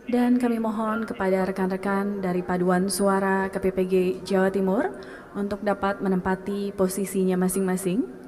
Dan kami mohon kepada rekan-rekan dari Paduan Suara KPPG Jawa Timur untuk dapat menempati posisinya masing-masing.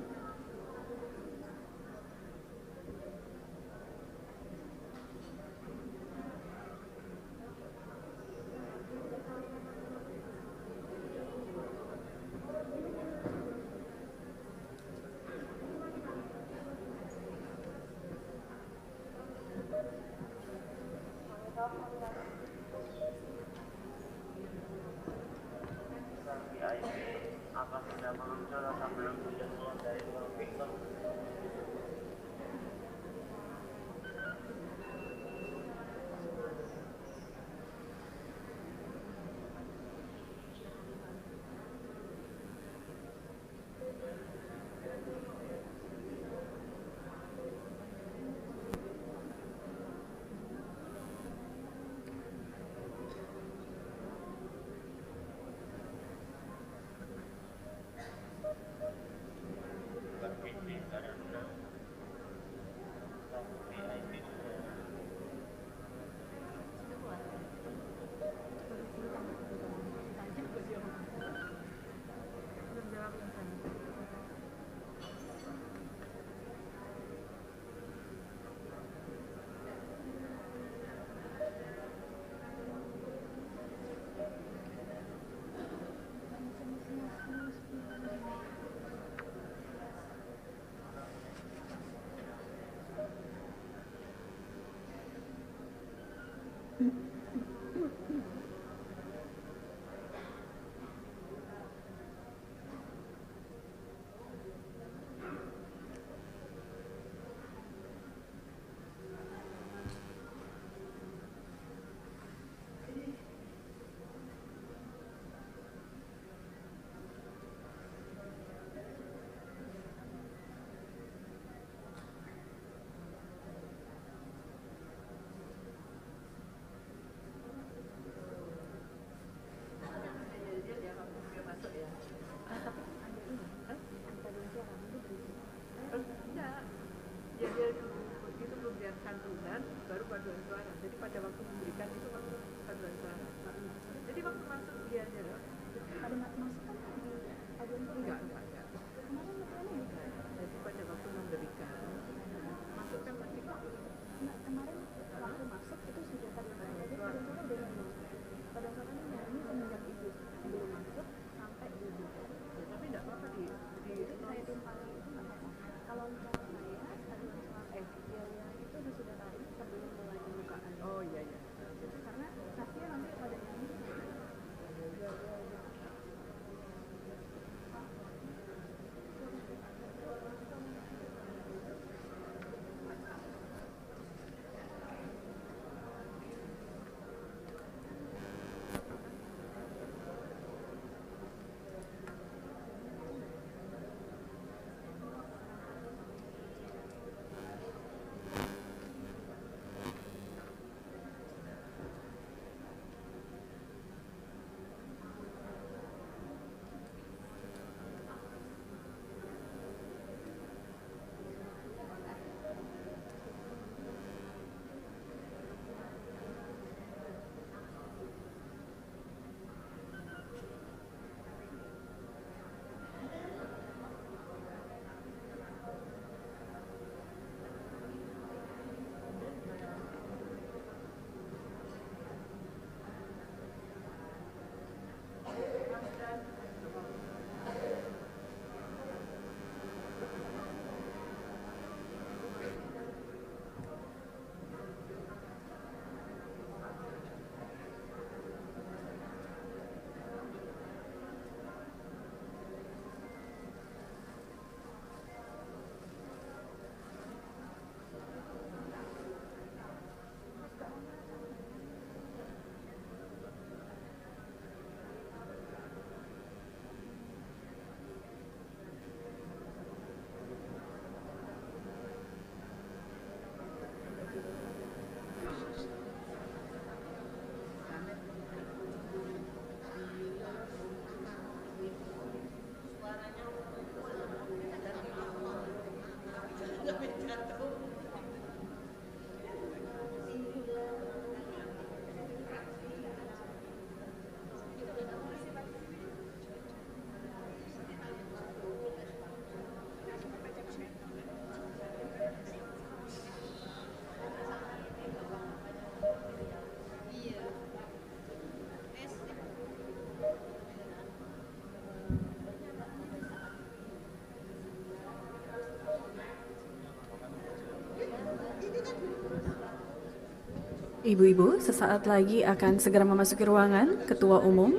Ibu-ibu, sesaat lagi akan segera memasuki ruangan Ketua Umum.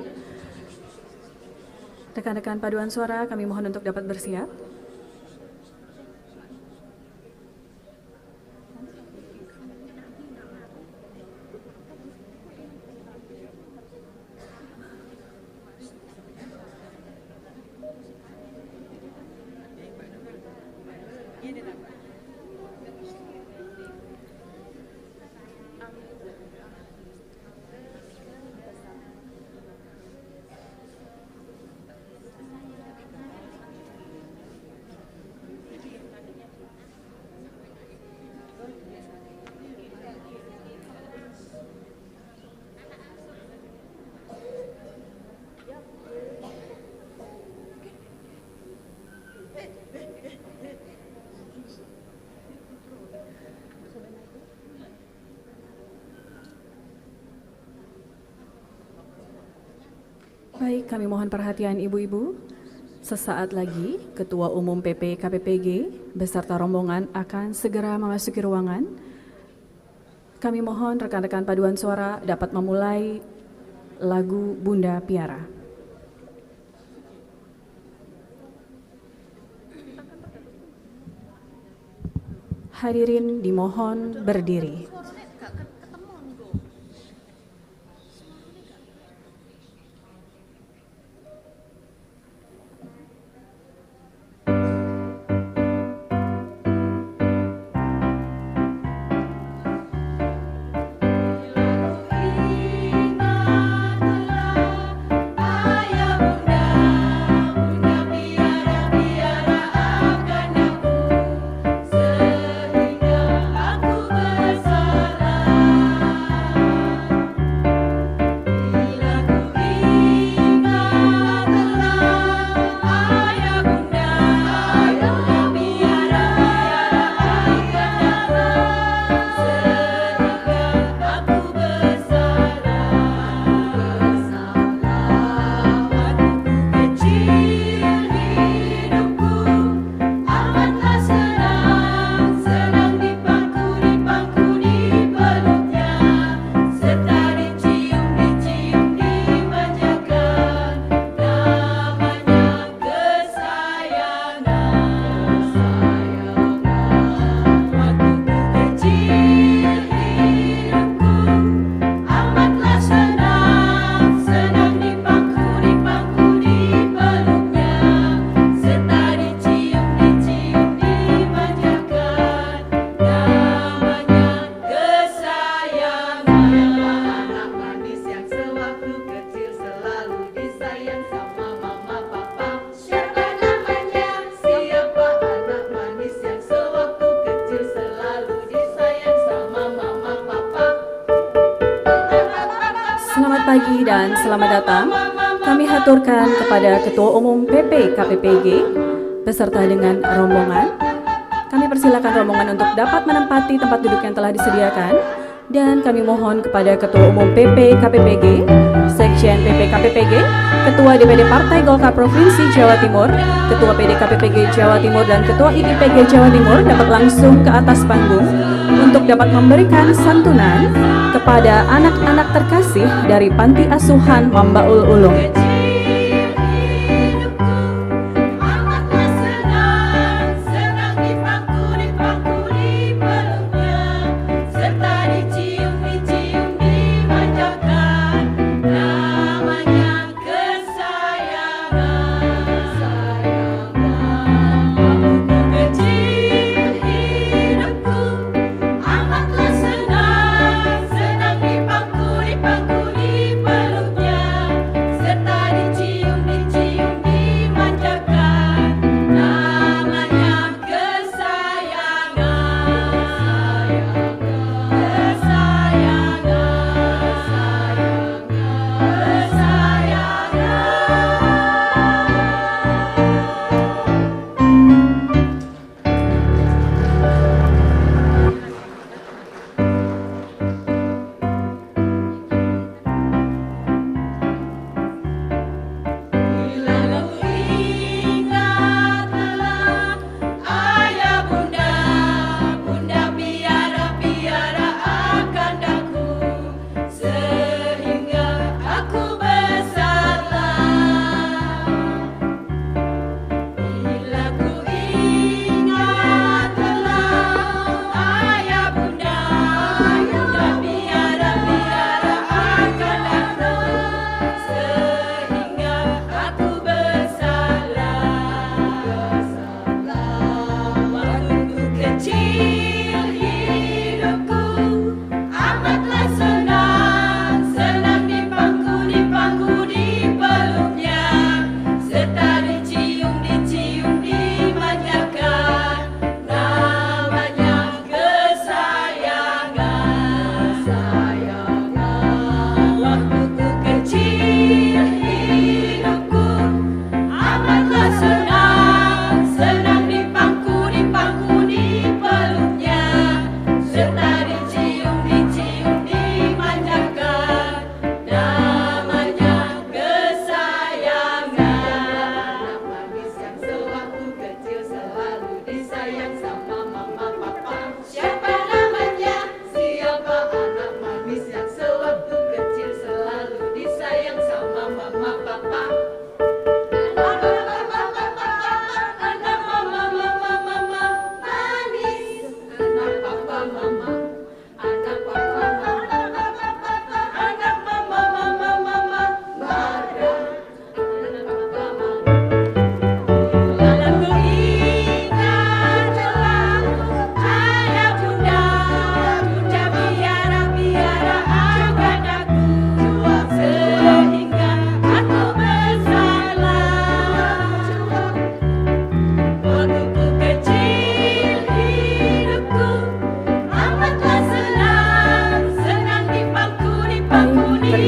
Rekan-rekan paduan suara, kami mohon untuk dapat bersiap. Baik, kami mohon perhatian ibu-ibu. Sesaat lagi, Ketua Umum PP KPPG beserta rombongan akan segera memasuki ruangan. Kami mohon rekan-rekan paduan suara dapat memulai lagu Bunda Piara. Hadirin dimohon berdiri. Pagi dan selamat datang. Kami haturkan kepada Ketua Umum PP KPPG beserta dengan rombongan. Kami persilakan rombongan untuk dapat menempati tempat duduk yang telah disediakan dan kami mohon kepada Ketua Umum PP KPPG, Sekjen PP KPPG, Ketua DPD Partai Golkar Provinsi Jawa Timur, Ketua PD KPPG Jawa Timur dan Ketua IPPG Jawa Timur dapat langsung ke atas panggung untuk dapat memberikan santunan kepada anak-anak terkasih dari Panti Asuhan Mambaul Ulum. Serta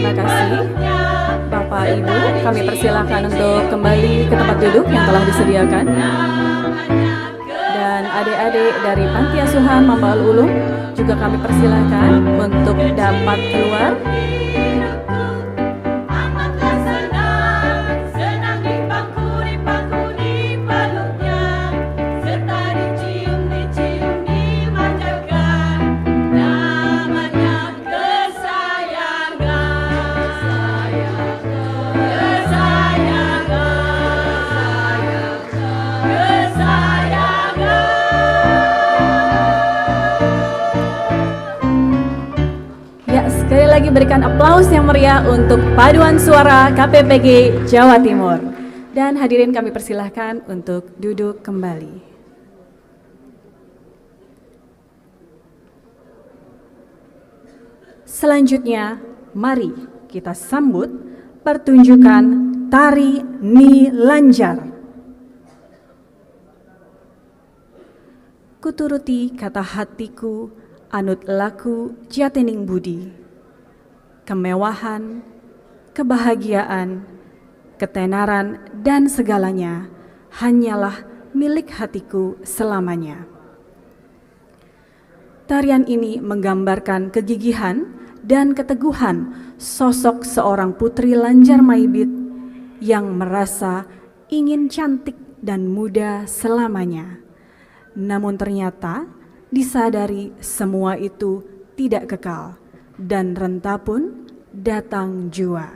Terima kasih Bapak Ibu, kami persilakan untuk kembali ke tempat duduk yang telah disediakan. Dan adik-adik dari Panti Asuhan Mamba Al-Ulum juga kami persilakan untuk dapat keluar. Sekali lagi berikan aplaus yang meriah untuk paduan suara KPPG Jawa Timur. Dan hadirin kami persilahkan untuk duduk kembali. Selanjutnya, mari kita sambut pertunjukan Tari Ni Lanjar. Kuturuti kata hatiku, anut laku jatening budi. Kemewahan, kebahagiaan, ketenaran, dan segalanya hanyalah milik hatiku selamanya. Tarian ini menggambarkan kegigihan dan keteguhan sosok seorang putri Lanjar Maibit yang merasa ingin cantik dan muda selamanya. Namun ternyata disadari semua itu tidak kekal dan renta pun datang jua.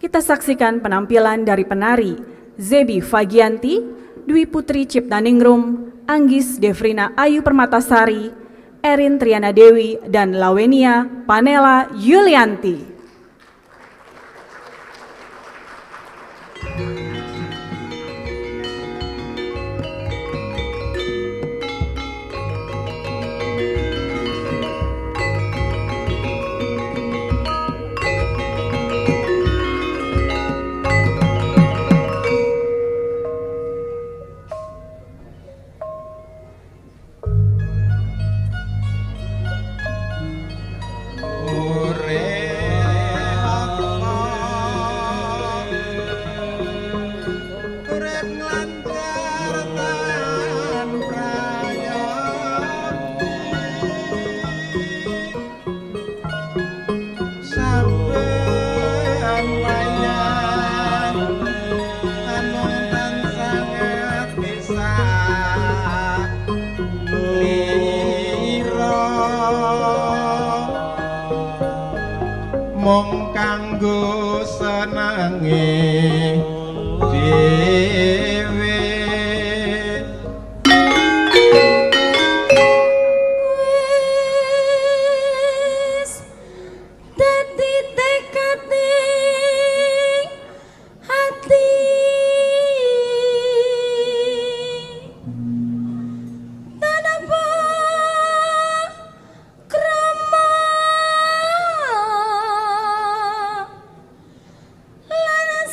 Kita saksikan penampilan dari penari Zebi Fagianti, Dwi Putri Ciptaningrum, Anggis Devrina Ayu Permatasari, Erin Triana Dewi, dan Lawenia Panela Yulianti. Mong kanggo senenge dhewe wis dadi tekade hati tanpa krama lan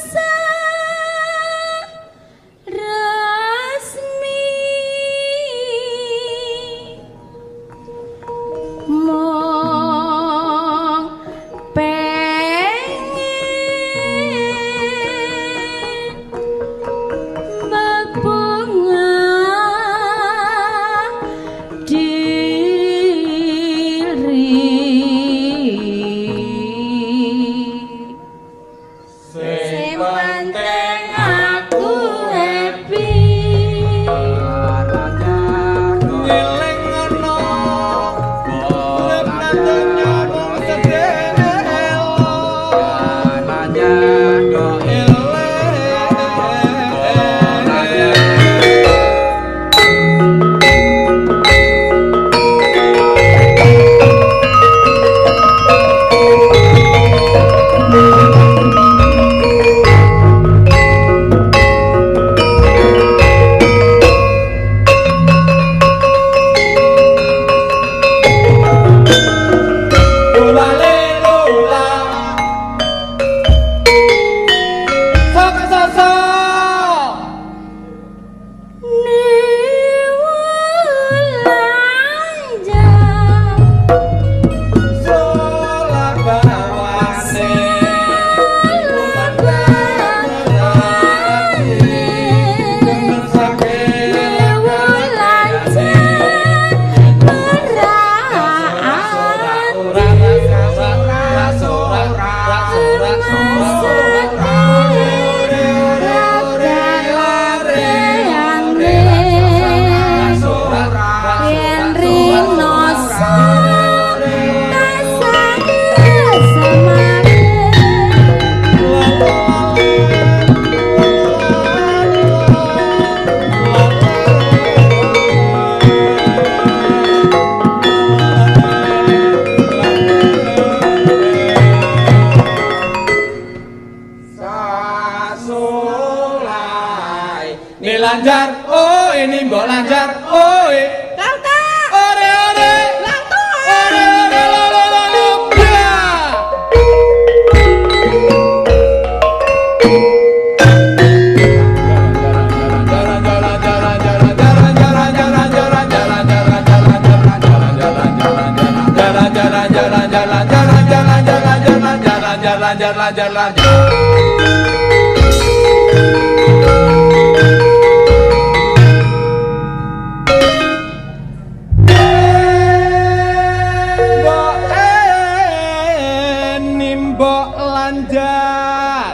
Nimbok lanjar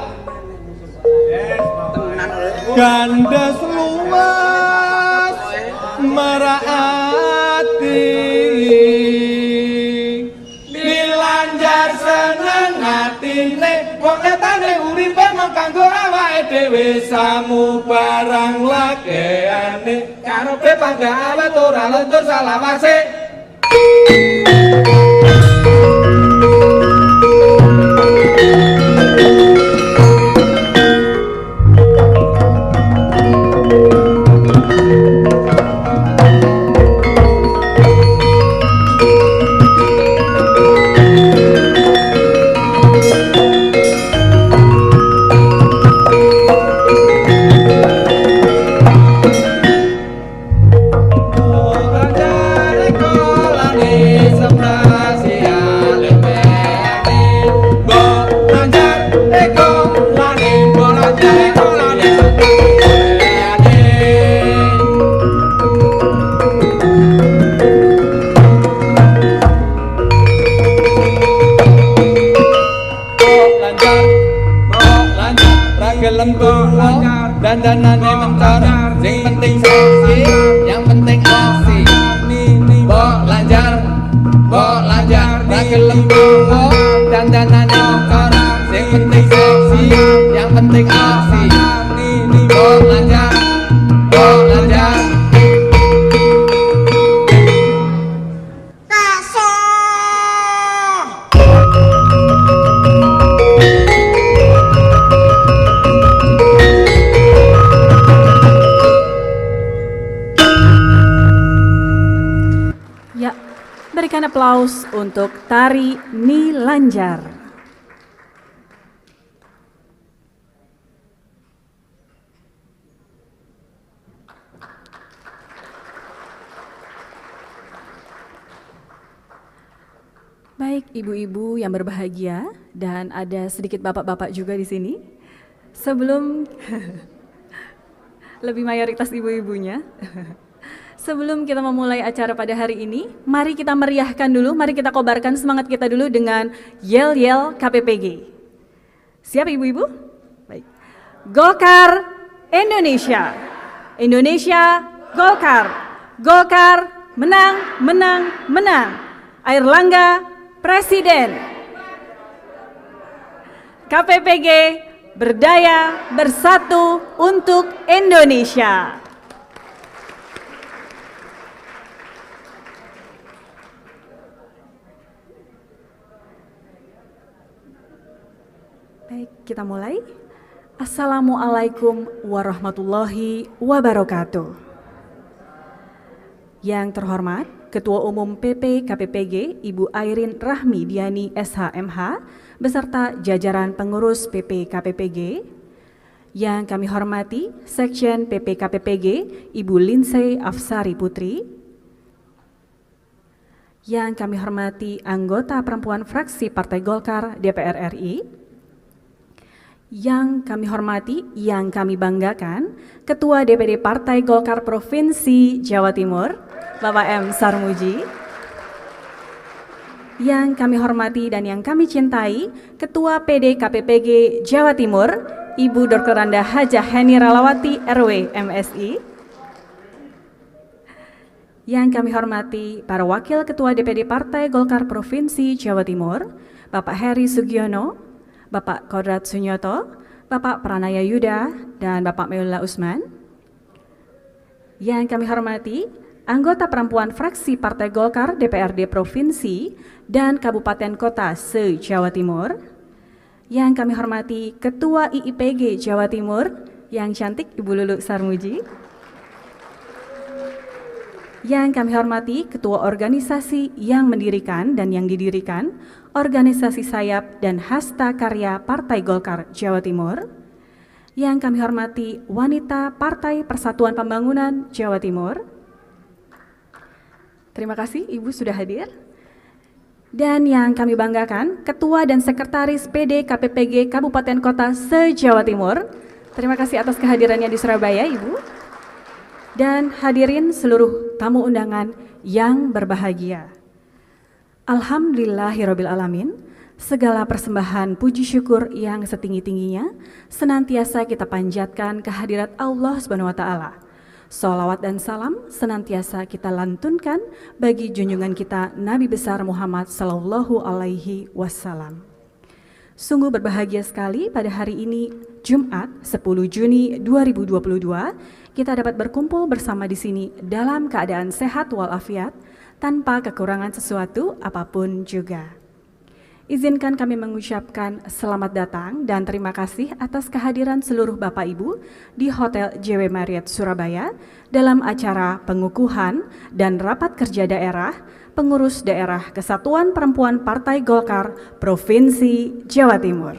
gandes luas meraati nilanjar seneng atine wong etane uripe mung kanggo awake dhewe samu barang lakeane karepe panggawe ora lentur salawase. Dandanane mentor, sing penting seksi, yang penting aksi. Mbok lanjar, ra gelem mbok. Dandanane mentor, sing penting seksi, yang penting aksi. Mbok lanjar. Berikan aplaus untuk tari Nilanjar. Baik, ibu-ibu yang berbahagia dan ada sedikit bapak-bapak juga di sini. Sebelum lebih mayoritas ibu-ibunya. Sebelum kita memulai acara pada hari ini, mari kita meriahkan dulu, mari kita kobarkan semangat kita dulu dengan yel-yel KPPG. Siap ibu-ibu? Baik. Golkar Indonesia. Indonesia Golkar. Golkar menang, menang, menang. Airlangga Presiden. KPPG berdaya bersatu untuk Indonesia. Baik, kita mulai. Assalamualaikum warahmatullahi wabarakatuh. Yang terhormat, Ketua Umum PP KPPG Ibu Airin Rahmi Diani SHMH beserta jajaran pengurus PP KPPG. Yang kami hormati, Sekjen PP KPPG Ibu Lindsay Afsari Putri. Yang kami hormati anggota perempuan fraksi Partai Golkar DPR RI. Yang kami hormati, yang kami banggakan, Ketua DPD Partai Golkar Provinsi Jawa Timur, Bapak M. Sarmuji. Yang kami hormati dan yang kami cintai, Ketua PD KPPG Jawa Timur, Ibu Dr. Randa Hajah Heni Ralawati RW MSI. Yang kami hormati, para Wakil Ketua DPD Partai Golkar Provinsi Jawa Timur, Bapak Heri Sugiono, Bapak Kodrat Sunyoto, Bapak Pranaya Yuda, dan Bapak Meula Usman. Yang kami hormati, anggota perempuan fraksi Partai Golkar DPRD Provinsi dan Kabupaten Kota se-Jawa Timur. Yang kami hormati, Ketua IIPG Jawa Timur, yang cantik Ibu Lulu Sarmuji. Yang kami hormati, Ketua organisasi yang mendirikan dan yang didirikan Organisasi Sayap dan Hasta Karya Partai Golkar Jawa Timur. Yang kami hormati, wanita Partai Persatuan Pembangunan Jawa Timur. Terima kasih Ibu sudah hadir. Dan yang kami banggakan, Ketua dan Sekretaris PD KPPG Kabupaten Kota se-Jawa Timur. Terima kasih atas kehadirannya di Surabaya, Ibu. Dan hadirin seluruh tamu undangan yang berbahagia. Alhamdulillahirrabbilalamin, segala persembahan puji syukur yang setinggi-tingginya senantiasa kita panjatkan kehadirat Allah Subhanahu wa Ta'ala. Sholawat dan salam senantiasa kita lantunkan bagi junjungan kita Nabi besar Muhammad Sallallahu Alaihi Wasallam. Sungguh berbahagia sekali pada hari ini Jumat 10 Juni 2022 kita dapat berkumpul bersama di sini dalam keadaan sehat walafiat tanpa kekurangan sesuatu apapun juga. Izinkan kami mengucapkan selamat datang dan terima kasih atas kehadiran seluruh Bapak Ibu di Hotel JW Marriott Surabaya dalam acara pengukuhan dan rapat kerja daerah pengurus daerah Kesatuan Perempuan Partai Golkar Provinsi Jawa Timur.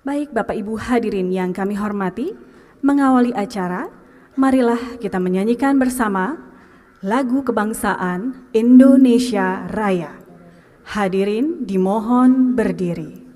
Baik Bapak Ibu hadirin yang kami hormati, mengawali acara, marilah kita menyanyikan bersama lagu kebangsaan Indonesia Raya. Hadirin dimohon berdiri.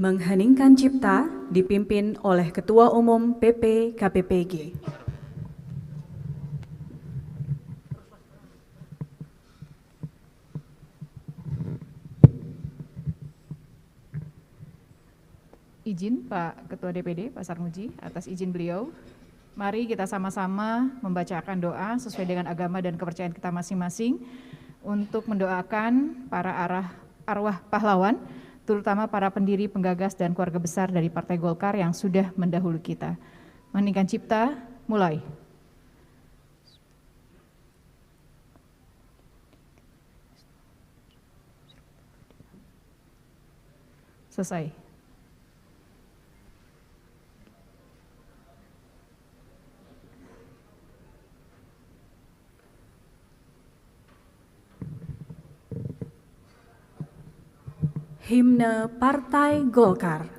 Mengheningkan Cipta dipimpin oleh Ketua Umum PP KPPG. Izin Pak Ketua DPD, Pak Sarmuji, atas izin beliau, mari kita sama-sama membacakan doa sesuai dengan agama dan kepercayaan kita masing-masing untuk mendoakan para arwah pahlawan, terutama para pendiri, penggagas, dan keluarga besar dari Partai Golkar yang sudah mendahului kita. Mengheningkan Cipta, mulai. Selesai. Himne Partai Golkar.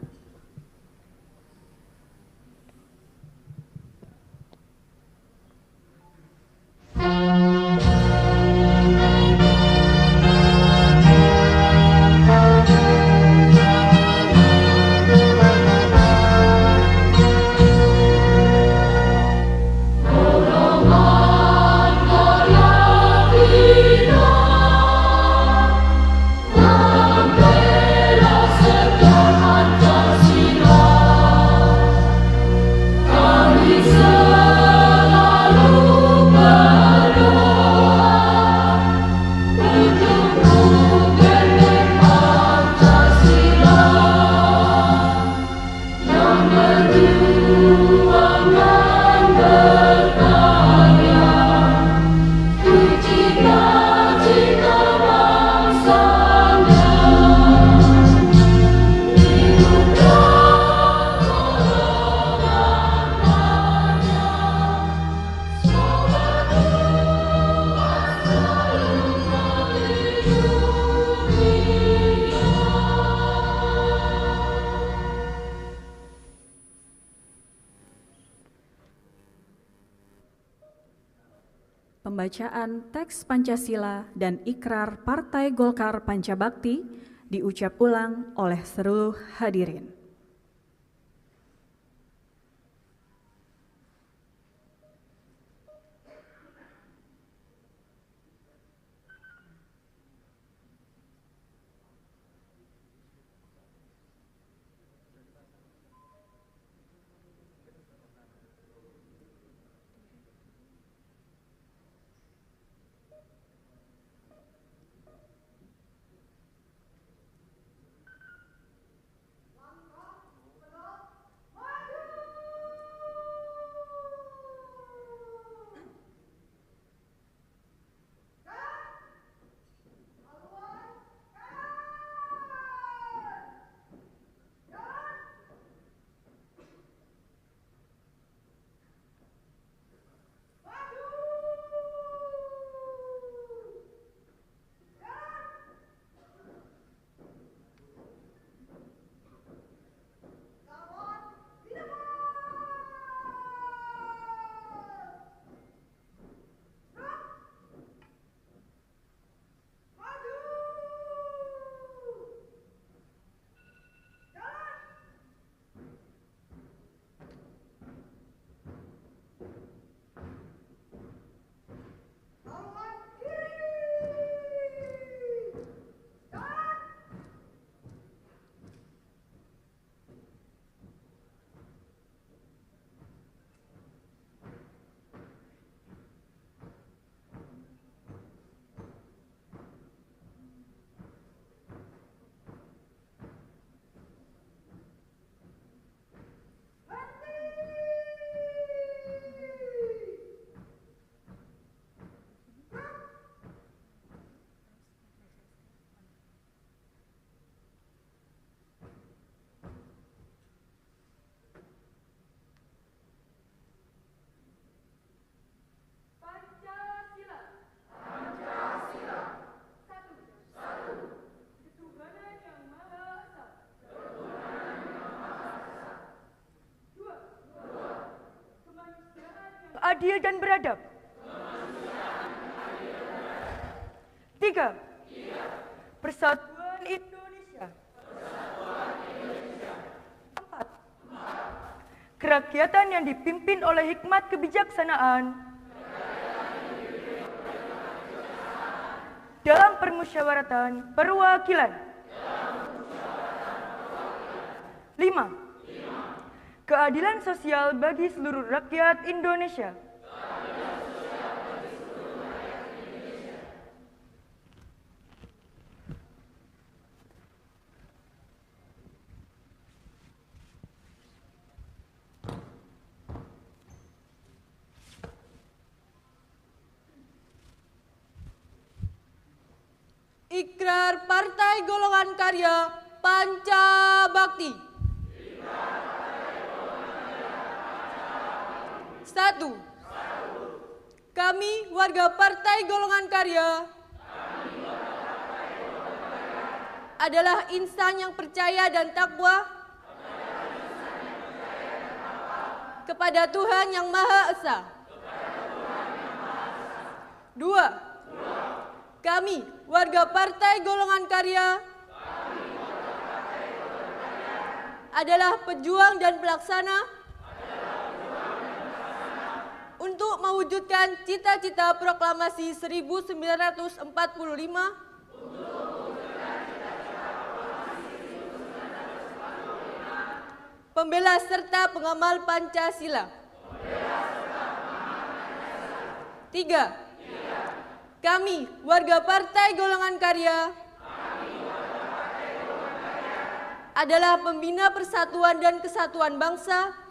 Membela segala pembacaan teks Pancasila dan Ikrar Partai Golkar Pancabakti diucap ulang oleh seluruh hadirin. Adil dan beradab. 3. Persatuan Indonesia. 4. Kerakyatan yang dipimpin oleh hikmat kebijaksanaan dalam permusyawaratan perwakilan. 5. Keadilan sosial bagi seluruh rakyat Indonesia. Ikrar Partai Golongan Karya Pancabakti. 1. Kami warga Partai Golongan Karya adalah insan yang percaya dan takwa kepada Tuhan Yang Maha Esa. 2. Kami, warga Partai Golongan Karya, adalah pejuang dan pelaksana untuk mewujudkan cita-cita proklamasi 1945 pembela serta pengamal Pancasila. 3. Kami, warga Partai Golongan Karya, adalah pembina persatuan dan kesatuan bangsa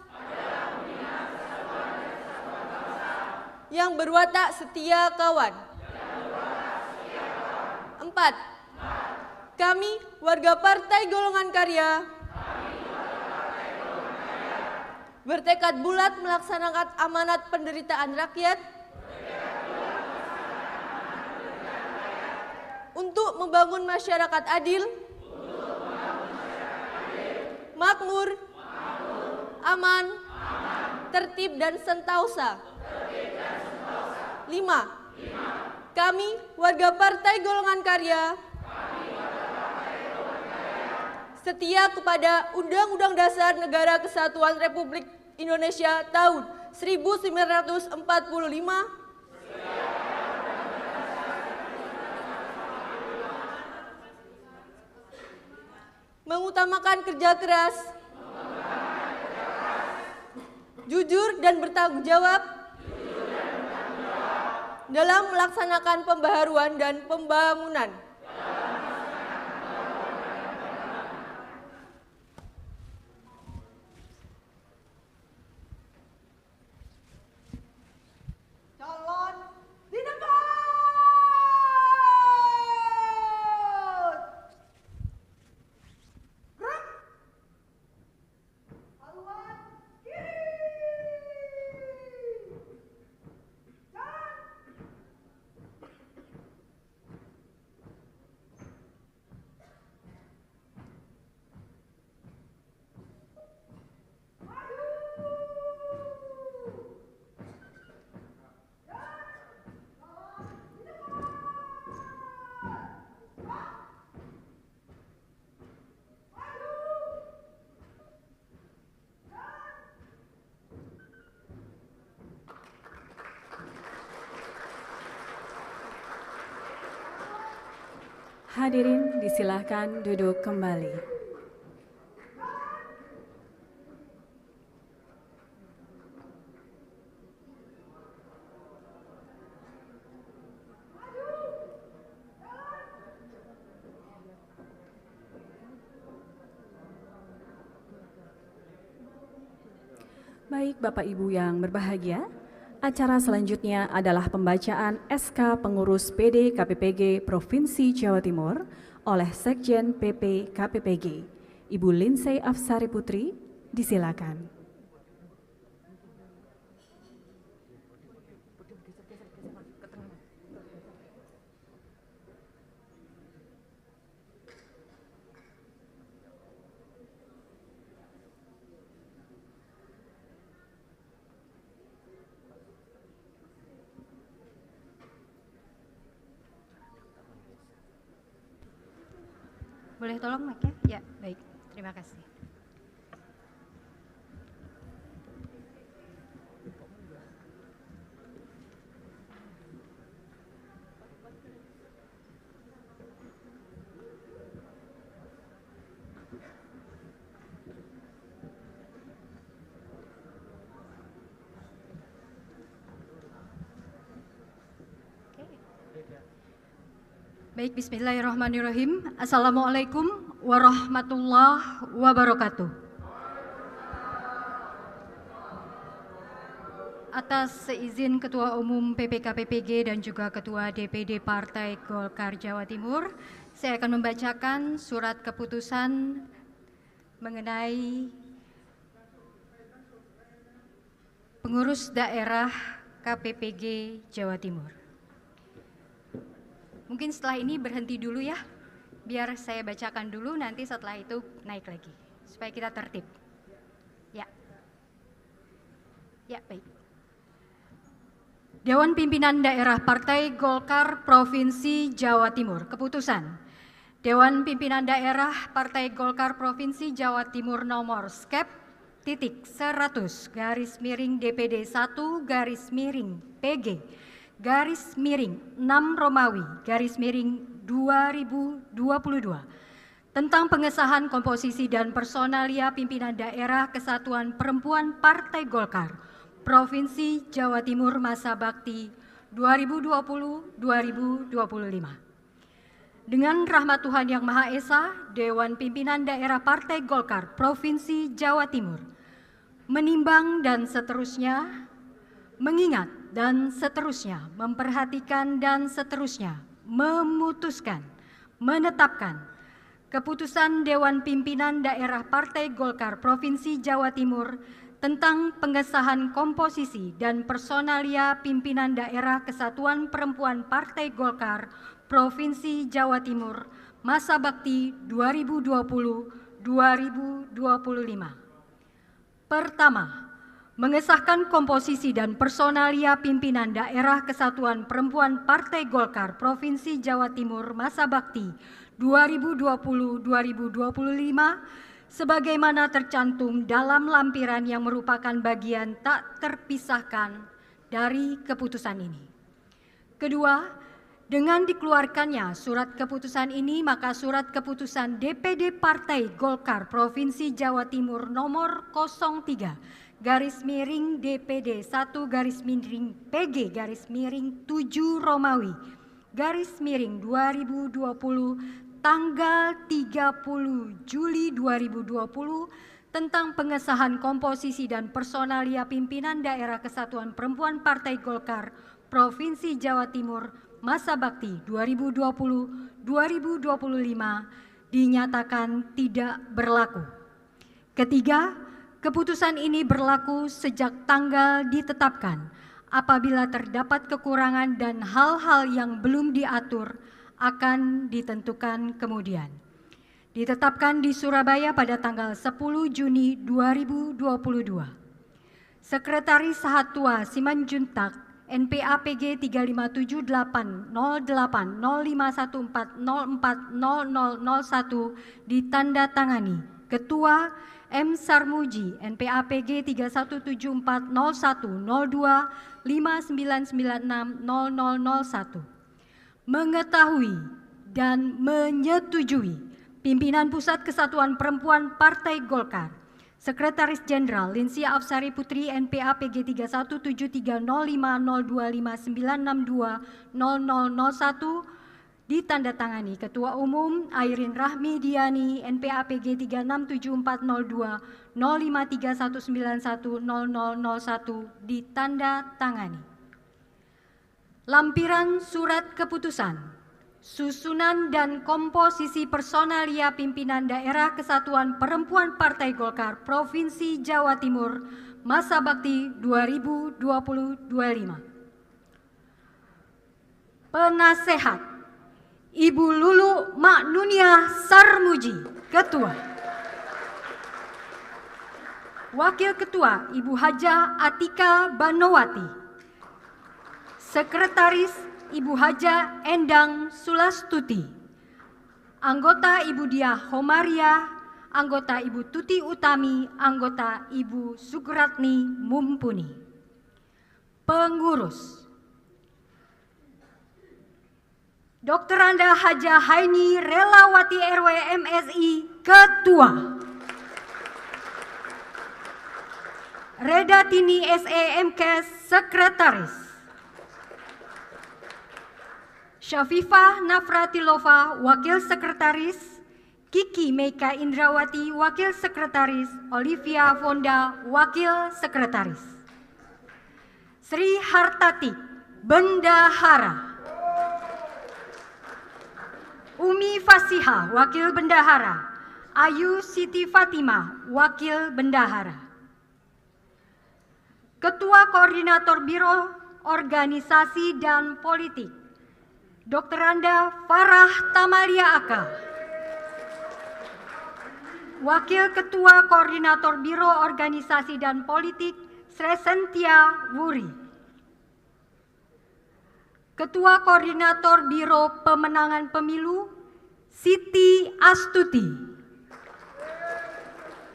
yang berwatak setia kawan. 4. Kami, warga Partai Golongan Karya, bertekad bulat melaksanakan amanat penderitaan rakyat untuk membangun masyarakat adil, makmur, aman, tertib dan sentausa. 5. Kami, warga Partai Golongan Karya, setia kepada Undang-Undang Dasar Negara Kesatuan Republik Indonesia tahun 1945, mengutamakan kerja keras, jujur dan bertanggung jawab dalam melaksanakan pembaharuan dan pembangunan. Calon di depan. Gerak. Haluan kiri. Hadirin disilahkan duduk kembali. Baik Bapak Ibu yang berbahagia, acara selanjutnya adalah pembacaan SK Pengurus PD KPPG Provinsi Jawa Timur oleh Sekjen PP KPPG, Ibu Lindsay Afsari Putri, disilakan. Boleh tolong mic-nya? Ya, baik. Terima kasih. Baik, bismillahirrahmanirrahim. Assalamualaikum warahmatullahi wabarakatuh. Atas seizin Ketua Umum PPKPPG dan juga Ketua DPD Partai Golkar Jawa Timur, saya akan membacakan surat keputusan mengenai pengurus daerah KPPG Jawa Timur. Mungkin setelah ini berhenti dulu ya, biar saya bacakan dulu, nanti setelah itu naik lagi, supaya kita tertib. Ya, ya baik. Dewan Pimpinan Daerah Partai Golkar Provinsi Jawa Timur, keputusan. Dewan Pimpinan Daerah Partai Golkar Provinsi Jawa Timur nomor skep titik 100 garis miring DPD 1 garis miring PG garis miring 6 Romawi garis miring 2022 tentang pengesahan komposisi dan personalia pimpinan daerah Kesatuan Perempuan Partai Golkar Provinsi Jawa Timur masa bakti 2020-2025. Dengan rahmat Tuhan Yang Maha Esa, Dewan Pimpinan Daerah Partai Golkar Provinsi Jawa Timur menimbang dan seterusnya, mengingat dan seterusnya, memperhatikan dan seterusnya, memutuskan, menetapkan keputusan Dewan Pimpinan Daerah Partai Golkar Provinsi Jawa Timur tentang pengesahan komposisi dan personalia pimpinan daerah Kesatuan Perempuan Partai Golkar Provinsi Jawa Timur masa bakti 2020-2025. Pertama, mengesahkan komposisi dan personalia pimpinan Daerah Kesatuan Perempuan Partai Golkar Provinsi Jawa Timur masa bakti 2020-2025 sebagaimana tercantum dalam lampiran yang merupakan bagian tak terpisahkan dari keputusan ini. Kedua, dengan dikeluarkannya surat keputusan ini, maka surat keputusan DPD Partai Golkar Provinsi Jawa Timur nomor 03 DPD 1 PG 7 Romawi 2020 tanggal 30 Juli 2020 tentang pengesahan komposisi dan personalia pimpinan Daerah Kesatuan Perempuan Partai Golkar Provinsi Jawa Timur masa bakti 2020-2025 dinyatakan tidak berlaku. Ketiga, keputusan ini berlaku sejak tanggal ditetapkan. Apabila terdapat kekurangan dan hal-hal yang belum diatur akan ditentukan kemudian. Ditetapkan di Surabaya pada tanggal 10 Juni 2022. Sekretaris Sahatua Simanjuntak NPAPG 35780514040001 ditandatangani Ketua M. Sarmuji NPAPG 31420129960001 mengetahui dan menyetujui pimpinan Pusat Kesatuan Perempuan Partai Golkar Sekretaris Jenderal Linsia Afsari Putri NPAPG 3173050259620001 ditandatangani Ketua Umum Airin Rahmi Diani NPAPG 3674020531910001 ditandatangani. Lampiran surat keputusan, susunan dan komposisi personalia pimpinan Daerah Kesatuan Perempuan Partai Golkar Provinsi Jawa Timur masa bakti 2020-25. Penasehat Ibu Lulu Maknunia Sarmuji, Ketua. Wakil Ketua Ibu Haja Atika Banowati. Sekretaris Ibu Haja Endang Sulastuti. Anggota Ibu Diah Homaria, anggota Ibu Tuti Utami, anggota Ibu Sugratni Mumpuni. Pengurus Dr. Anda Haja Haini Relawati RW MSI, Ketua. Reda Tini SE MKes, Sekretaris. Syafifah Nafratilova, Wakil Sekretaris. Kiki Meika Indrawati, Wakil Sekretaris. Olivia Fonda, Wakil Sekretaris. Sri Hartati, Bendahara. Umi Fasiha, Wakil Bendahara. Ayu Siti Fatimah, Wakil Bendahara. Ketua Koordinator Biro Organisasi dan Politik, Dr. Anda Farah Tamalia Aka. Wakil Ketua Koordinator Biro Organisasi dan Politik, Sresentia Wuri. Ketua Koordinator Biro Pemenangan Pemilu, Siti Astuti.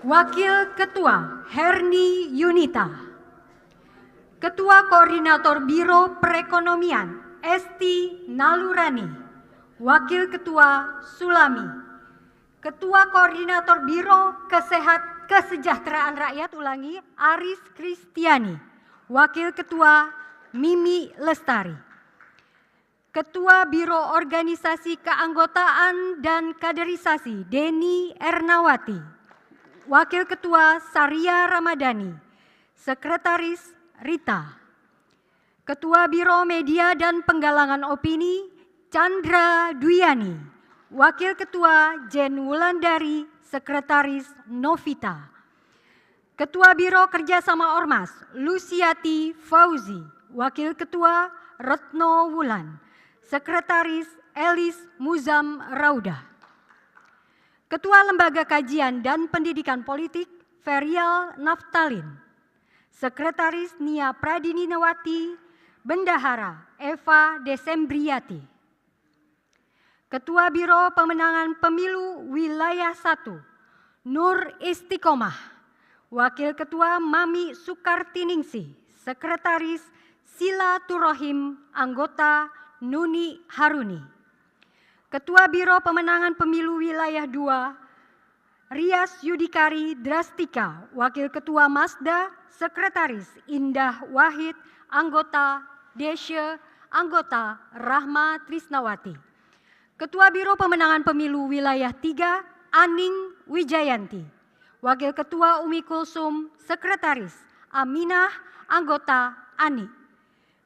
Wakil Ketua, Herni Yunita. Ketua Koordinator Biro Perekonomian, Esti Nalurani. Wakil Ketua, Sulami. Ketua Koordinator Biro Kesejahteraan Rakyat, Aris Kristiani. Wakil Ketua, Mimi Lestari. Ketua Biro Organisasi Keanggotaan dan Kaderisasi, Deni Ernawati. Wakil Ketua, Saria Ramadhani. Sekretaris, Rita. Ketua Biro Media dan Penggalangan Opini, Chandra Dwiani. Wakil Ketua, Jen Wulandari. Sekretaris, Novita. Ketua Biro Kerjasama Ormas, Luciati Fauzi. Wakil Ketua, Retno Wulan. Sekretaris, Elis Muzam Rauda. Ketua Lembaga Kajian dan Pendidikan Politik, Ferial Naftalin. Sekretaris Nia Pradininawati, Bendahara Eva Desembriati. Ketua Biro Pemenangan Pemilu Wilayah 1, Nur Istiqomah. Wakil Ketua Mami Sukartiningsih, Sekretaris Silaturahim, anggota Nuni Haruni. Ketua Biro Pemenangan Pemilu Wilayah 2, Rias Yudikari Drastika. Wakil Ketua Masda, Sekretaris Indah Wahid, anggota Desya, anggota Rahma Trisnawati. Ketua Biro Pemenangan Pemilu Wilayah 3, Aning Wijayanti. Wakil Ketua Umi Kulsum, Sekretaris Aminah, anggota Ani.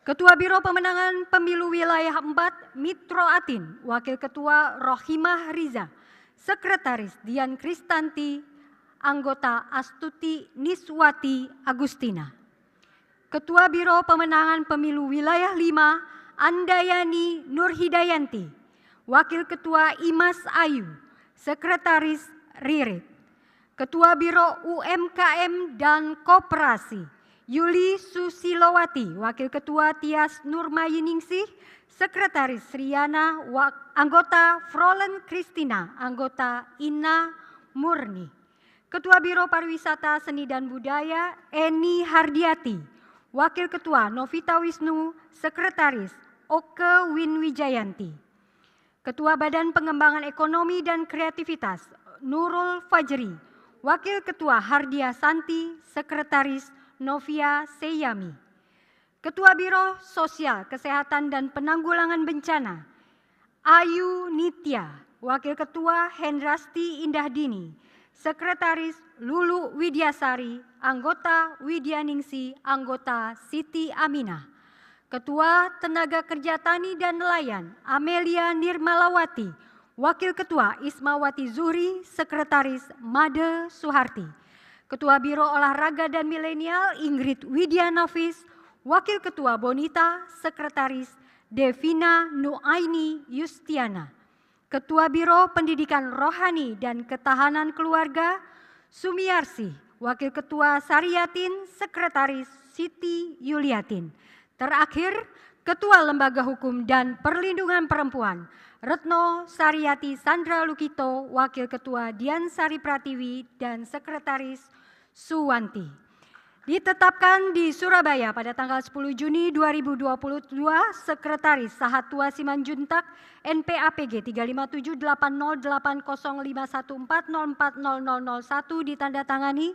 Ketua Biro Pemenangan Pemilu Wilayah 4, Mitro Atin. Wakil Ketua Rohimah Riza, Sekretaris Dian Kristanti, anggota Astuti Niswati Agustina. Ketua Biro Pemenangan Pemilu Wilayah 5, Andayani Nurhidayanti. Wakil Ketua Imas Ayu, Sekretaris Ririt. Ketua Biro UMKM dan Koperasi, Yuli Susilowati. Wakil Ketua Tias Nurmayiningsih, Sekretaris Riana, anggota Frolen Kristina, anggota Ina Murni. Ketua Biro Pariwisata Seni dan Budaya Eni Hardiati. Wakil Ketua Novita Wisnu, Sekretaris Oke Winwijayanti. Ketua Badan Pengembangan Ekonomi dan Kreativitas Nurul Fajri. Wakil Ketua Hardia Santi, Sekretaris Novia Seyami. Ketua Biro Sosial, Kesehatan dan Penanggulangan Bencana Ayu Nitya. Wakil Ketua Hendrasti Indahdini. Sekretaris Lulu Widyasari, anggota Widyaningsi, anggota Siti Aminah. Ketua Tenaga Kerja Tani dan Nelayan Amelia Nirmalawati. Wakil Ketua Ismawati Zuhri, Sekretaris Made Suharti. Ketua Biro Olahraga dan Milenial Ingrid Widya Nafis. Wakil Ketua Bonita, Sekretaris Devina Nuaini Yustiana. Ketua Biro Pendidikan Rohani dan Ketahanan Keluarga Sumiyarsi. Wakil Ketua Sariatin, Sekretaris Siti Yuliatin. Terakhir, Ketua Lembaga Hukum dan Perlindungan Perempuan Retno Sariati Sandra Lukito, Wakil Ketua Dian Sari Pratiwi dan Sekretaris Suwanti. Ditetapkan di Surabaya pada tanggal 10 Juni 2022, Sekretaris Sahatua Simanjuntak NPAPG 357808051404001 ditandatangani.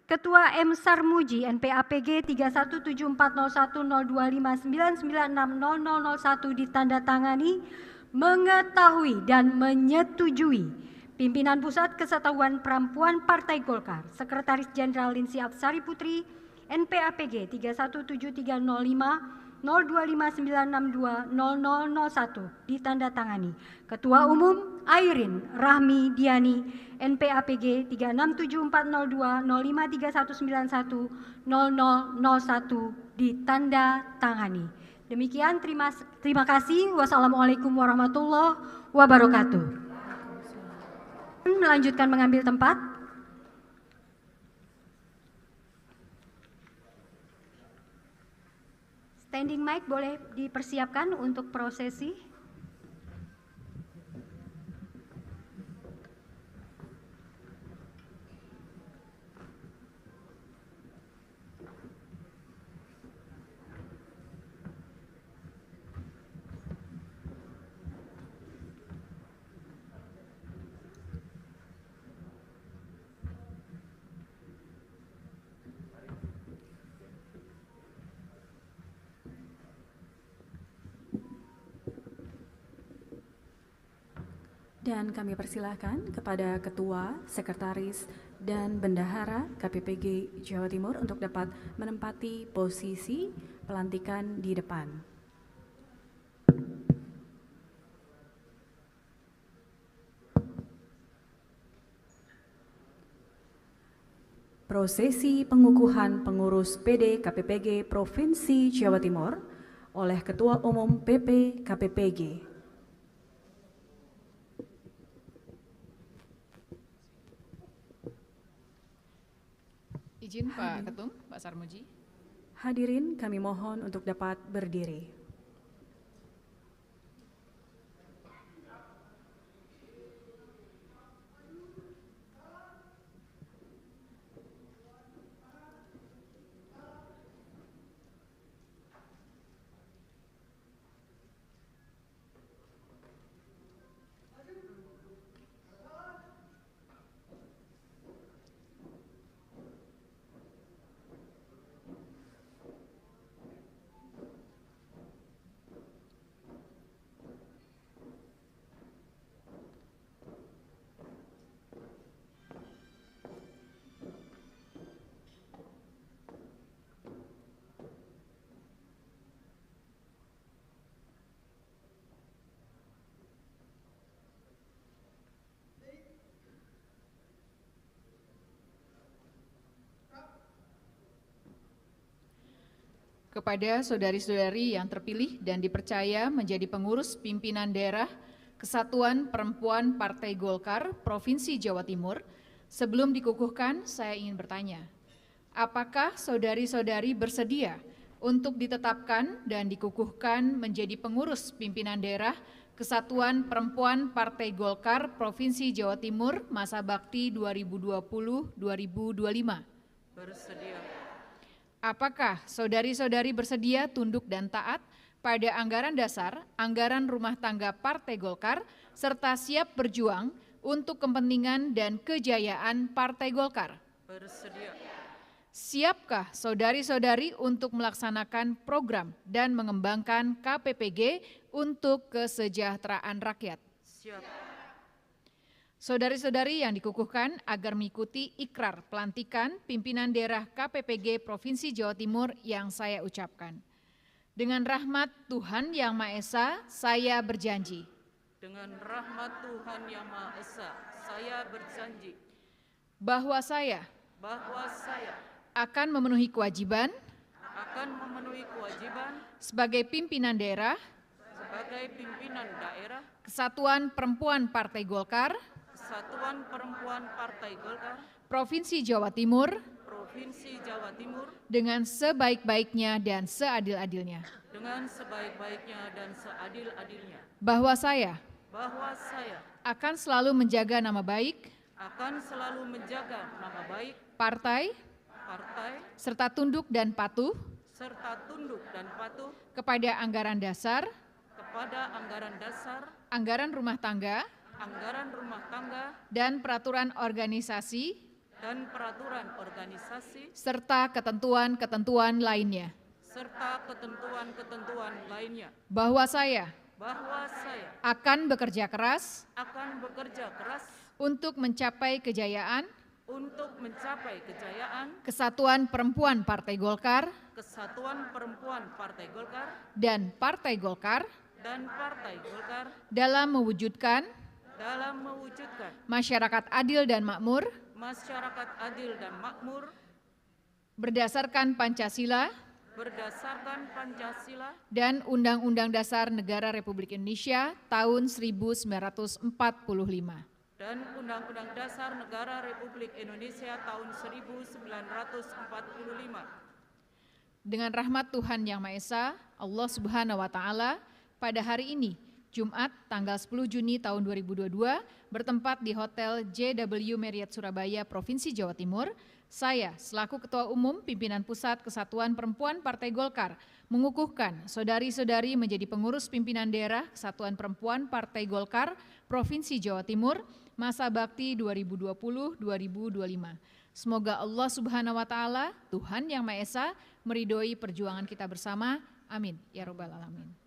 Ketua M. Sarmuji NPAPG 317010259960001 ditandatangani, mengetahui dan menyetujui pimpinan Pusat Kesatuan Perempuan Partai Golkar, Sekretaris Jenderal Linsi Apsari Putri NPAPG 31730502596200001 ditandatangani. Ketua Umum Airin Rahmi Diani NPAPG 3674020531910001 ditandatangani. Demikian, terima kasih. Wassalamualaikum warahmatullahi wabarakatuh. Melanjutkan mengambil tempat. Standing mic boleh dipersiapkan untuk prosesi. Dan kami persilahkan kepada Ketua, Sekretaris, dan Bendahara KPPG Jawa Timur untuk dapat menempati posisi pelantikan di depan. Prosesi pengukuhan pengurus PD KPPG Provinsi Jawa Timur oleh Ketua Umum PP KPPG. Izin Pak Ketum, Pak Sarmuji. Hadirin kami mohon untuk dapat berdiri. Kepada saudari-saudari yang terpilih dan dipercaya menjadi pengurus pimpinan daerah Kesatuan Perempuan Partai Golkar Provinsi Jawa Timur, sebelum dikukuhkan saya ingin bertanya, apakah saudari-saudari bersedia untuk ditetapkan dan dikukuhkan menjadi pengurus pimpinan daerah Kesatuan Perempuan Partai Golkar Provinsi Jawa Timur masa bakti 2020-2025? Bersedia. Apakah saudari-saudari bersedia tunduk dan taat pada anggaran dasar, anggaran rumah tangga Partai Golkar, serta siap berjuang untuk kepentingan dan kejayaan Partai Golkar? Bersedia. Siapkah saudari-saudari untuk melaksanakan program dan mengembangkan KPPG untuk kesejahteraan rakyat? Siap. Saudari-saudari yang dikukuhkan agar mengikuti ikrar pelantikan pimpinan daerah KPPG Provinsi Jawa Timur yang saya ucapkan. Dengan rahmat Tuhan Yang Maha Esa, saya berjanji. Dengan rahmat Tuhan Yang Maha Esa, saya berjanji Bahwa saya akan memenuhi kewajiban sebagai pimpinan daerah Kesatuan Perempuan Partai Golkar Provinsi Jawa Timur dengan sebaik-baiknya dan seadil-adilnya. Bahwa saya akan selalu menjaga nama baik partai serta tunduk dan patuh kepada anggaran dasar, anggaran rumah tangga, dan peraturan organisasi, serta ketentuan-ketentuan lainnya. Bahwa saya akan bekerja keras untuk mencapai kejayaan Kesatuan Perempuan Partai Golkar dan Partai Golkar dalam mewujudkan masyarakat adil dan makmur berdasarkan Pancasila dan Undang-Undang Dasar Negara Republik Indonesia tahun 1945. Dan Undang-Undang Dasar Negara Republik Indonesia tahun 1945. Dengan rahmat Tuhan Yang Maha Esa, Allah Subhanahu wa Ta'ala, pada hari ini, Jumat, tanggal 10 Juni tahun 2022, bertempat di Hotel JW Marriott Surabaya, Provinsi Jawa Timur, saya selaku Ketua Umum Pimpinan Pusat Kesatuan Perempuan Partai Golkar mengukuhkan saudari-saudari menjadi pengurus pimpinan daerah Kesatuan Perempuan Partai Golkar Provinsi Jawa Timur masa bakti 2020-2025. Semoga Allah Subhanahu wa Ta'ala, Tuhan Yang Maha Esa, meridhoi perjuangan kita bersama. Amin ya Rabbal Alamin.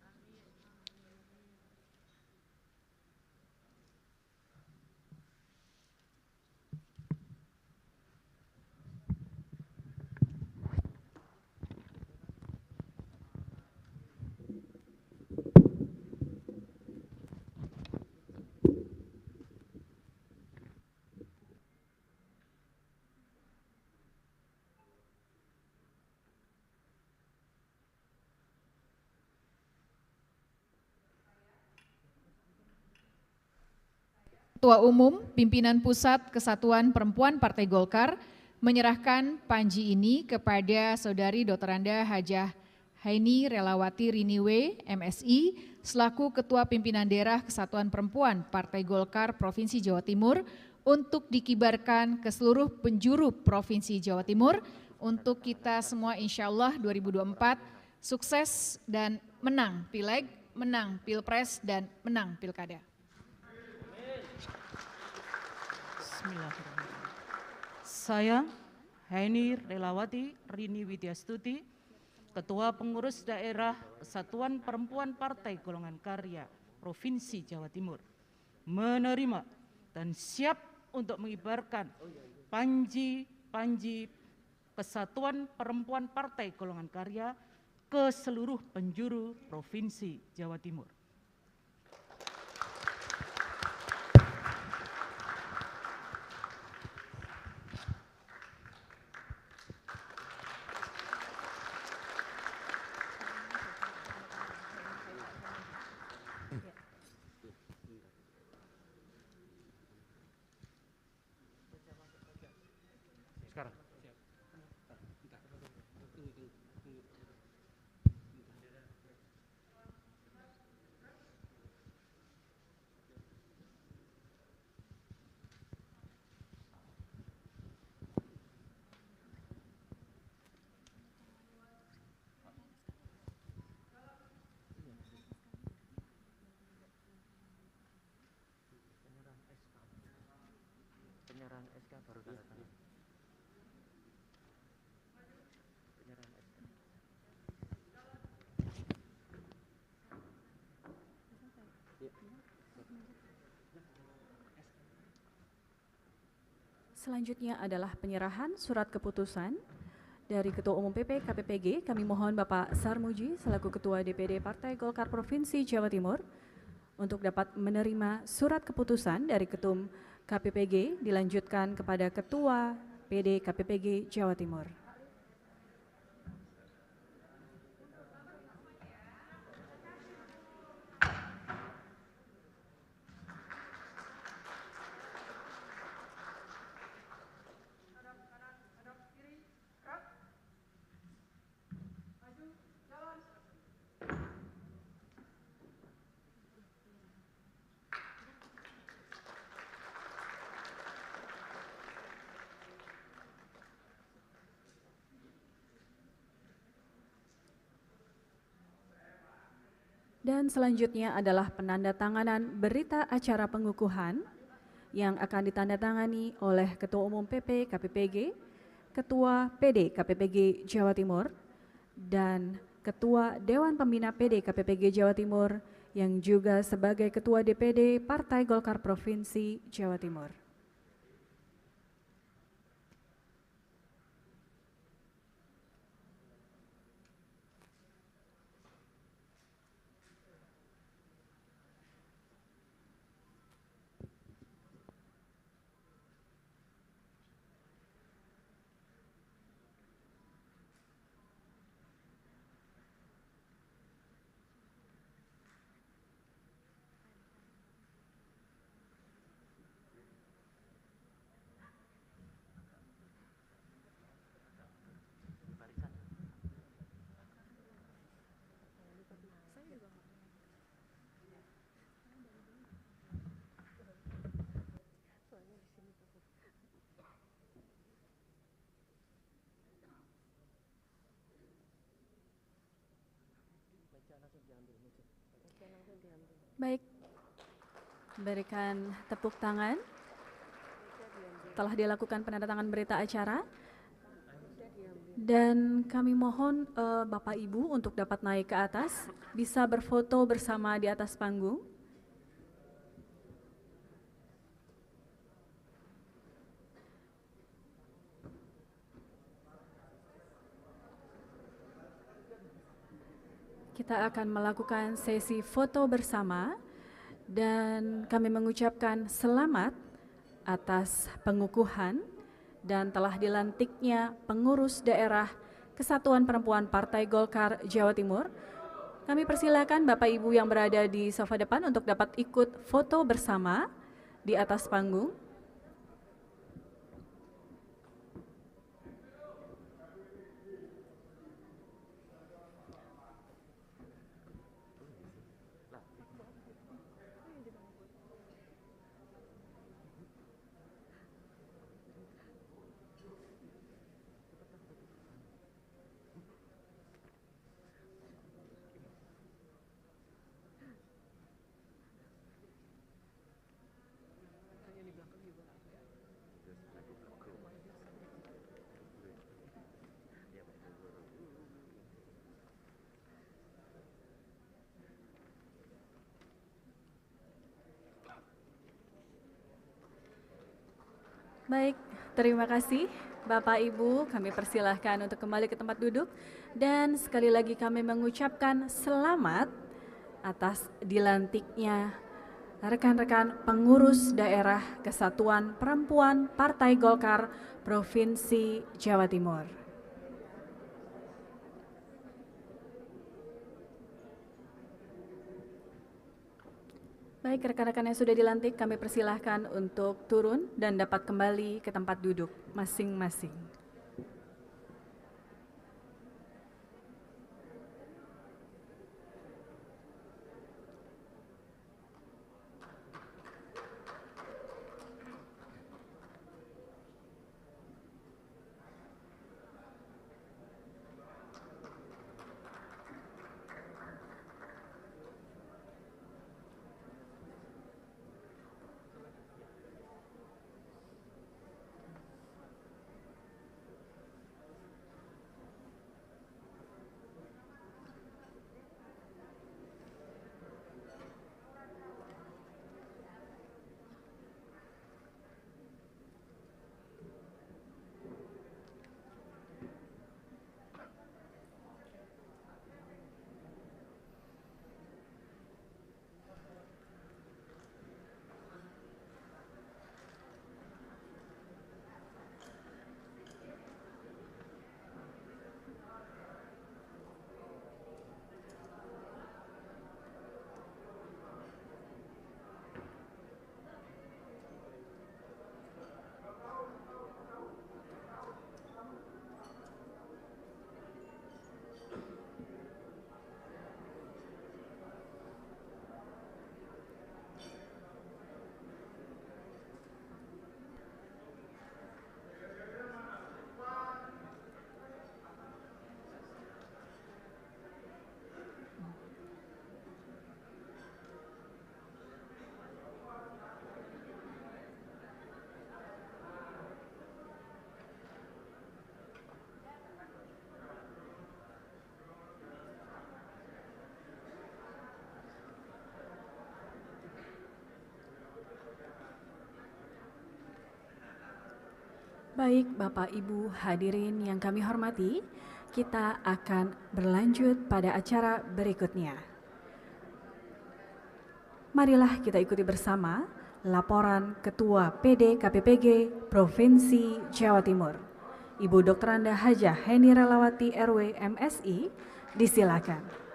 Ketua Umum Pimpinan Pusat Kesatuan Perempuan Partai Golkar, menyerahkan panji ini kepada Saudari Dr. Anda Hajah Haini Relawati Riniwe, MSI, selaku Ketua Pimpinan Daerah Kesatuan Perempuan Partai Golkar Provinsi Jawa Timur untuk dikibarkan ke seluruh penjuru Provinsi Jawa Timur untuk kita semua insya Allah 2024 sukses dan menang Pileg, menang Pilpres, dan menang Pilkada. Bismillahirrahmanirrahim. Saya Haini Relawati Rini Widyastuti, Ketua Pengurus Daerah Kesatuan Perempuan Partai Golongan Karya Provinsi Jawa Timur, menerima dan siap untuk mengibarkan panji Kesatuan Perempuan Partai Golongan Karya ke seluruh penjuru Provinsi Jawa Timur. Penyerahan SK baru tanda tangan. Penyerahan SK. Selanjutnya adalah penyerahan surat keputusan dari Ketua Umum PP KPPG. Kami mohon Bapak Sarmuji selaku Ketua DPD Partai Golkar Provinsi Jawa Timur untuk dapat menerima surat keputusan dari Ketum KPPG dilanjutkan kepada Ketua PD KPPG Jawa Timur. Dan selanjutnya adalah penandatanganan berita acara pengukuhan yang akan ditandatangani oleh Ketua Umum PP KPPG, Ketua PD KPPG Jawa Timur, dan Ketua Dewan Pembina PD KPPG Jawa Timur yang juga sebagai Ketua DPD Partai Golkar Provinsi Jawa Timur. Baik, berikan tepuk tangan. Telah dilakukan penandatangan berita acara. Dan kami mohon Bapak Ibu untuk dapat naik ke atas, bisa berfoto bersama di atas panggung. Kita akan melakukan sesi foto bersama dan kami mengucapkan selamat atas pengukuhan dan telah dilantiknya pengurus daerah Kesatuan Perempuan Partai Golkar Jawa Timur. Kami persilakan Bapak Ibu yang berada di sofa depan untuk dapat ikut foto bersama di atas panggung. Baik, terima kasih Bapak Ibu, kami persilahkan untuk kembali ke tempat duduk dan sekali lagi kami mengucapkan selamat atas dilantiknya rekan-rekan pengurus daerah Kesatuan Perempuan Partai Golkar Provinsi Jawa Timur. Baik, rekan-rekan yang sudah dilantik kami persilahkan untuk turun dan dapat kembali ke tempat duduk masing-masing. Baik, Bapak Ibu hadirin yang kami hormati, kita akan berlanjut pada acara berikutnya. Marilah kita ikuti bersama laporan Ketua PD KPPG Provinsi Jawa Timur, Ibu Dr. Anda Hajah Heni Relawati RW MSI, disilakan.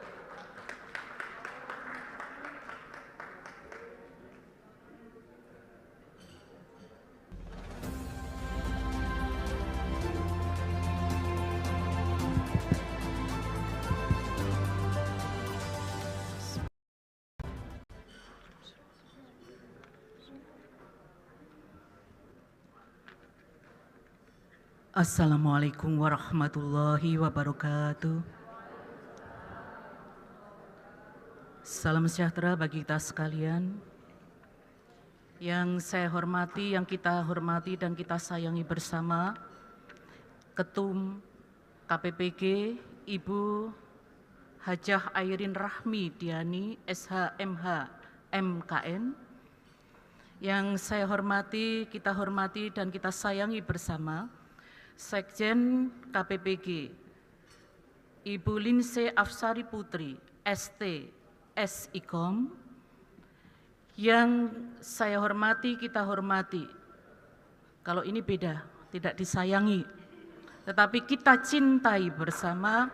Assalamualaikum warahmatullahi wabarakatuh. Salam sejahtera bagi kita sekalian. Yang saya hormati, yang kita hormati dan kita sayangi bersama, Ketum KPPG Ibu Hajah Airin Rahmi Diani SHMH MKN. Yang saya hormati, kita hormati dan kita sayangi bersama, Sekjen KPPG Ibu Linse Afsari Putri ST SIKOM. Yang saya hormati, kita hormati, kalau ini beda, tidak disayangi, tetapi kita cintai bersama,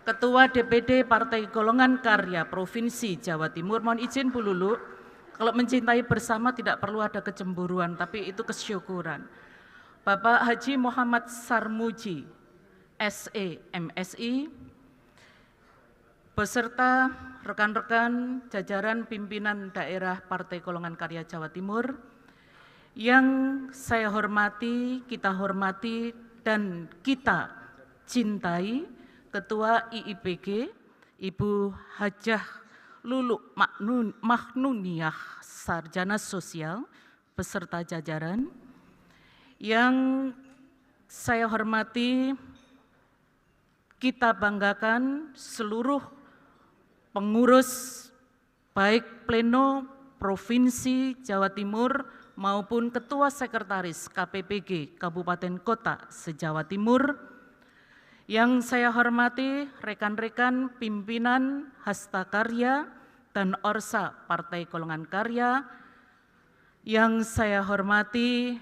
Ketua DPD Partai Golongan Karya Provinsi Jawa Timur. Mohon izin Bu Lulu, kalau mencintai bersama tidak perlu ada kecemburuan, tapi itu kesyukuran. Bapak Haji Muhammad Sarmuji, SE MSI, beserta rekan-rekan jajaran pimpinan daerah Partai Golongan Karya Jawa Timur, yang saya hormati, kita hormati, dan kita cintai, Ketua IIPG, Ibu Hajah Lulu Mahnuniyah, Sarjana Sosial, beserta jajaran. Yang saya hormati, kita banggakan seluruh pengurus baik pleno Provinsi Jawa Timur maupun Ketua Sekretaris KPPG Kabupaten Kota se-Jawa Timur. Yang saya hormati rekan-rekan pimpinan Hasta Karya dan Orsa Partai Golongan Karya. Yang saya hormati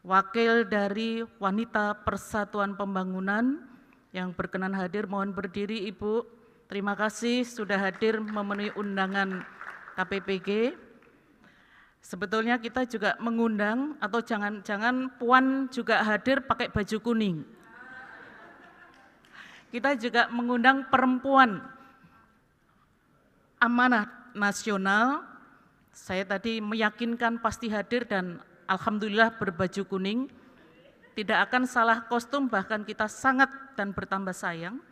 wakil dari Wanita Persatuan Pembangunan yang berkenan hadir, mohon berdiri Ibu. Terima kasih sudah hadir memenuhi undangan KPPG. Sebetulnya kita juga mengundang, atau jangan-jangan Puan juga hadir pakai baju kuning. Kita juga mengundang perempuan amanah nasional. Saya tadi meyakinkan pasti hadir dan alhamdulillah berbaju kuning. Tidak akan salah kostum, bahkan kita sangat dan bertambah sayang.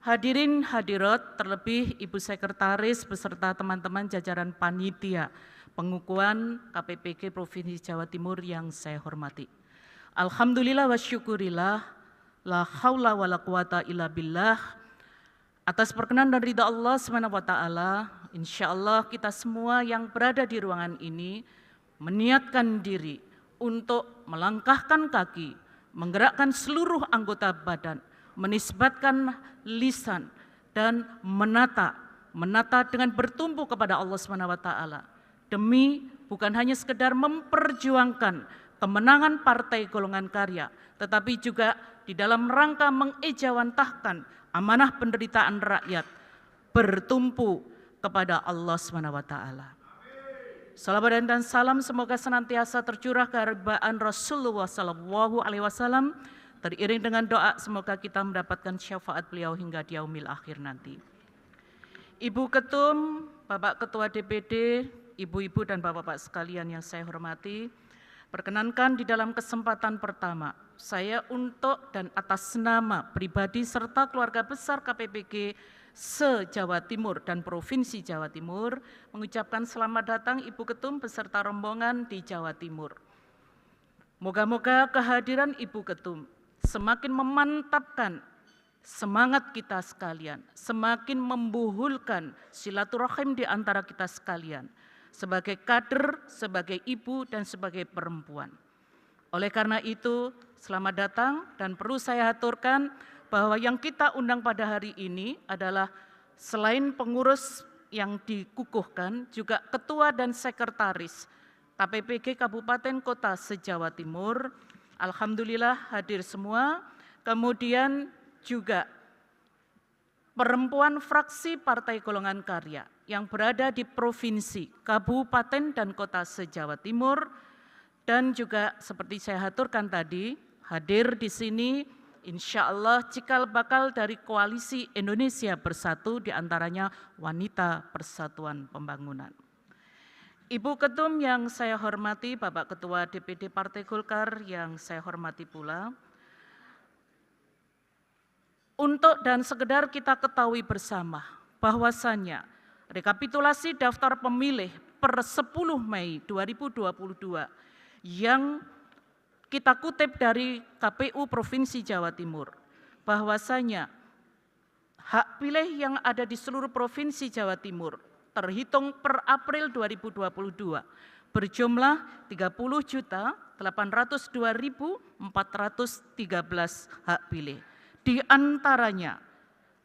Hadirin hadirat, terlebih Ibu Sekretaris beserta teman-teman jajaran panitia pengukuhan KPPG Provinsi Jawa Timur yang saya hormati. Alhamdulillah wa syukurillah, la haula wa la quwata illa billah. Atas perkenan dan ridha Allah SWT, insya Allah kita semua yang berada di ruangan ini meniatkan diri untuk melangkahkan kaki, menggerakkan seluruh anggota badan, menisbatkan lisan, dan menata dengan bertumpu kepada Allah SWT. Demi bukan hanya sekedar memperjuangkan kemenangan Partai Golongan Karya, tetapi juga di dalam rangka mengejawantahkan amanah penderitaan rakyat bertumpu kepada Allah SWT. Salawat dan salam semoga senantiasa tercurah keharbaan Rasulullah SAW, teriring dengan doa semoga kita mendapatkan syafaat beliau hingga di yaumil akhir nanti. Ibu Ketum, Bapak Ketua DPD, Ibu-ibu dan Bapak-bapak sekalian yang saya hormati, perkenankan di dalam kesempatan pertama saya untuk dan atas nama pribadi serta keluarga besar KPPG se-Jawa Timur dan Provinsi Jawa Timur mengucapkan selamat datang Ibu Ketum beserta rombongan di Jawa Timur. Moga-moga kehadiran Ibu Ketum semakin memantapkan semangat kita sekalian, semakin membuhulkan silaturahim di antara kita sekalian, sebagai kader, sebagai ibu, dan sebagai perempuan. Oleh karena itu, selamat datang, dan perlu saya aturkan bahwa yang kita undang pada hari ini adalah selain pengurus yang dikukuhkan, juga ketua dan sekretaris KPPG Kabupaten Kota se-Jawa Timur. Alhamdulillah hadir semua, kemudian juga perempuan fraksi Partai Golongan Karya yang berada di provinsi, kabupaten, dan kota se-Jawa Timur, dan juga seperti saya aturkan tadi, hadir di sini insya Allah cikal bakal dari Koalisi Indonesia Bersatu, diantaranya Wanita Persatuan Pembangunan. Ibu Ketum yang saya hormati, Bapak Ketua DPD Partai Golkar yang saya hormati pula, untuk dan sekedar kita ketahui bersama bahwasannya rekapitulasi daftar pemilih per 10 Mei 2022 yang kita kutip dari KPU Provinsi Jawa Timur, bahwasanya hak pilih yang ada di seluruh Provinsi Jawa Timur terhitung per April 2022 berjumlah 30.802.413 hak pilih. Di antaranya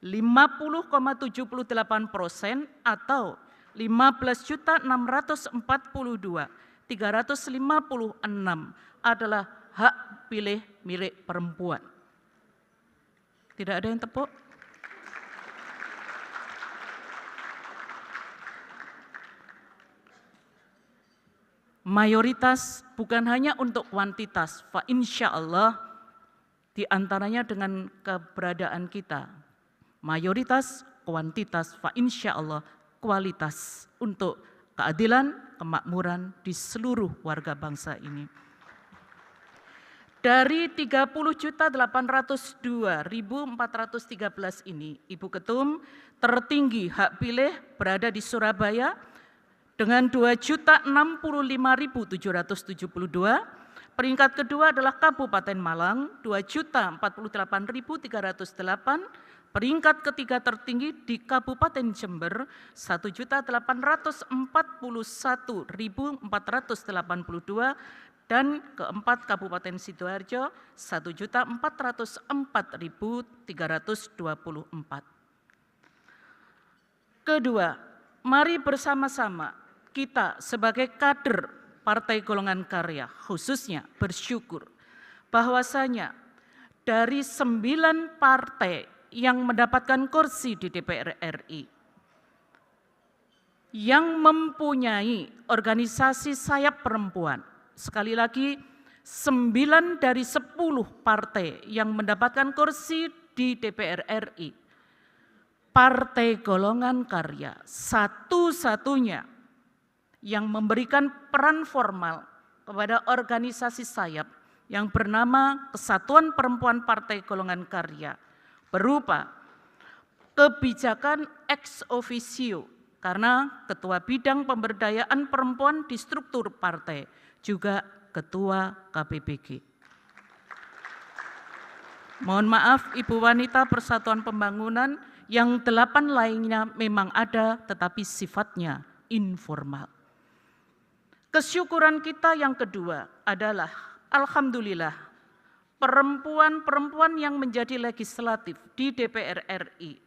50,78% atau 15.642.356 adalah hak pilih milik perempuan. Tidak ada yang tepuk? Mayoritas bukan hanya untuk kuantitas, fa insya Allah di antaranya dengan keberadaan kita. Mayoritas, kuantitas, fa insya Allah kualitas untuk keadilan, kemakmuran di seluruh warga bangsa ini. Dari 30.802.413 ini, Ibu Ketum, tertinggi hak pilih berada di Surabaya dengan 2.065.772, Peringkat kedua adalah Kabupaten Malang 2.048.308. Peringkat ketiga tertinggi di Kabupaten Jember 1.841.482 dan keempat Kabupaten Sidoarjo 1.404.324. Kedua, mari bersama-sama kita sebagai kader Partai Golongan Karya khususnya bersyukur bahwasanya dari 9 partai yang mendapatkan kursi di DPR RI, yang mempunyai organisasi sayap perempuan, sekali lagi 9 dari 10 partai yang mendapatkan kursi di DPR RI, Partai Golongan Karya satu-satunya yang memberikan peran formal kepada organisasi sayap yang bernama Kesatuan Perempuan Partai Golongan Karya berupa kebijakan ex officio karena Ketua Bidang Pemberdayaan Perempuan di struktur partai, juga Ketua KPPG. Mohon maaf Ibu Wanita Persatuan Pembangunan, yang 8 lainnya memang ada tetapi sifatnya informal. Kesyukuran kita yang kedua adalah alhamdulillah perempuan-perempuan yang menjadi legislatif di DPR RI.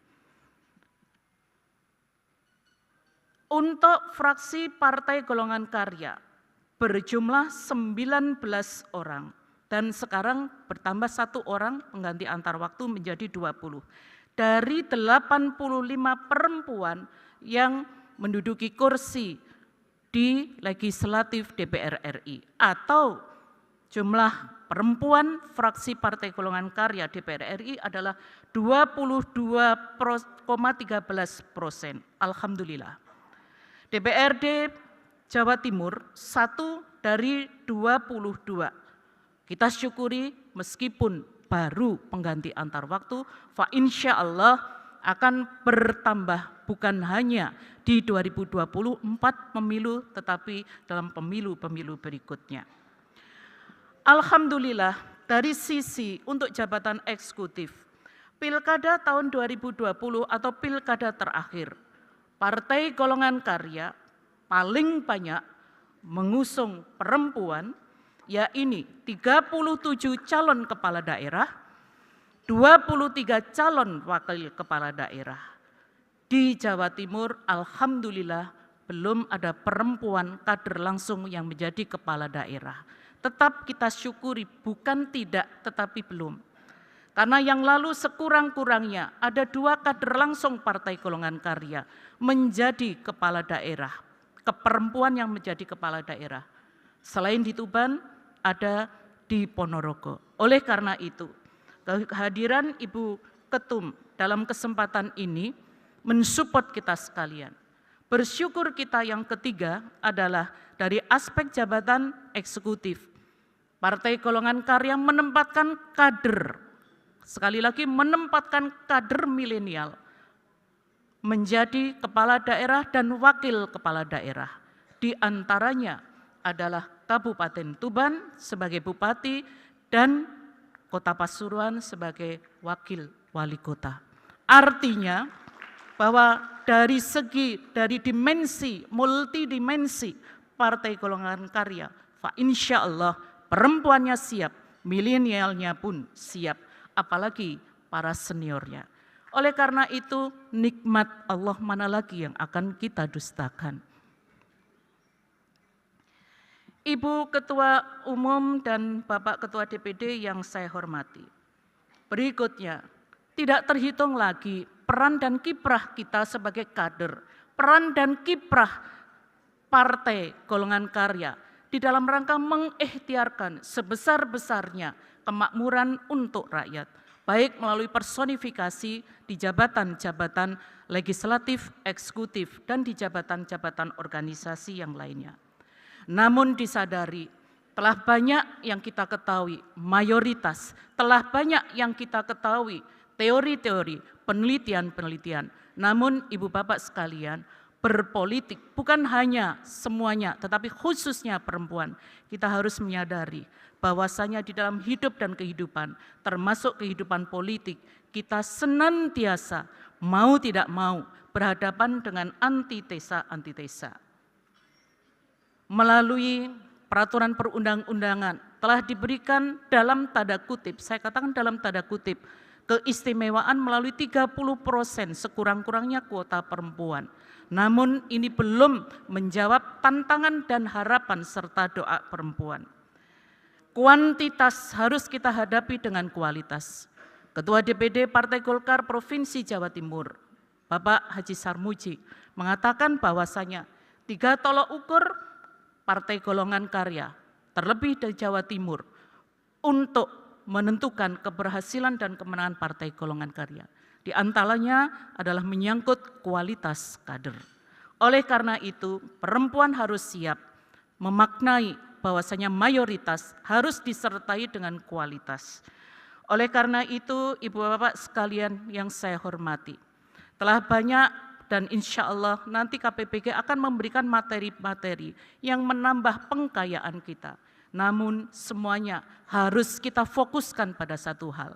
Untuk fraksi Partai Golongan Karya berjumlah 19 orang dan sekarang bertambah 1 orang pengganti antar waktu menjadi 20. Dari 85 perempuan yang menduduki kursi di legislatif DPR RI atau jumlah perempuan fraksi Partai Golongan Karya DPR RI adalah 22,13%. Alhamdulillah. DPRD Jawa Timur 1 dari 22. Kita syukuri meskipun baru pengganti antar waktu, fa insya Allah akan bertambah bukan hanya di 2024 pemilu tetapi dalam pemilu-pemilu berikutnya. Alhamdulillah dari sisi untuk jabatan eksekutif, Pilkada tahun 2020 atau Pilkada terakhir, Partai Golongan Karya paling banyak mengusung perempuan, yaitu 37 calon kepala daerah, 23 calon wakil kepala daerah. Di Jawa Timur, alhamdulillah belum ada perempuan kader langsung yang menjadi kepala daerah. Tetap kita syukuri, bukan tidak, tetapi belum. Karena yang lalu sekurang-kurangnya ada 2 kader langsung Partai Golongan Karya menjadi kepala daerah, keperempuan yang menjadi kepala daerah. Selain di Tuban, ada di Ponorogo. Oleh karena itu, kehadiran Ibu Ketum dalam kesempatan ini mensupport kita sekalian. Bersyukur kita yang ketiga adalah dari aspek jabatan eksekutif. Partai Golongan Karya menempatkan kader, sekali lagi menempatkan kader milenial menjadi kepala daerah dan wakil kepala daerah. Di antaranya adalah Kabupaten Tuban sebagai bupati dan Kota Pasuruan sebagai wakil wali kota. Artinya bahwa dari dimensi, multidimensi Partai Golongan Karya, fa insya Allah perempuannya siap, milenialnya pun siap, apalagi para seniornya. Oleh karena itu, nikmat Allah mana lagi yang akan kita dustakan. Ibu Ketua Umum dan Bapak Ketua DPD yang saya hormati. Berikutnya, tidak terhitung lagi peran dan kiprah kita sebagai kader, peran dan kiprah Partai Golongan Karya di dalam rangka mengikhtiarkan sebesar-besarnya kemakmuran untuk rakyat, baik melalui personifikasi di jabatan-jabatan legislatif, eksekutif, dan di jabatan-jabatan organisasi yang lainnya. Namun disadari, telah banyak yang kita ketahui, mayoritas, telah banyak yang kita ketahui, teori-teori, penelitian-penelitian. Namun Ibu Bapak sekalian, berpolitik, bukan hanya semuanya, tetapi khususnya perempuan, kita harus menyadari bahwasanya di dalam hidup dan kehidupan, termasuk kehidupan politik, kita senantiasa mau tidak mau berhadapan dengan antitesa-antitesa. Melalui peraturan perundang-undangan telah diberikan dalam tanda kutip, saya katakan dalam tanda kutip, keistimewaan melalui 30% sekurang-kurangnya kuota perempuan. Namun ini belum menjawab tantangan dan harapan serta doa perempuan. Kuantitas harus kita hadapi dengan kualitas. Ketua DPD Partai Golkar Provinsi Jawa Timur, Bapak Haji Sarmuji, mengatakan bahwasanya 3 tolok ukur Partai Golongan Karya, terlebih dari Jawa Timur, untuk menentukan keberhasilan dan kemenangan Partai Golongan Karya. Di antaranya adalah menyangkut kualitas kader. Oleh karena itu, perempuan harus siap memaknai bahwasanya mayoritas harus disertai dengan kualitas. Oleh karena itu, Ibu Bapak sekalian yang saya hormati, telah banyak dan insya Allah nanti KPPG akan memberikan materi-materi yang menambah pengkayaan kita. Namun semuanya harus kita fokuskan pada satu hal.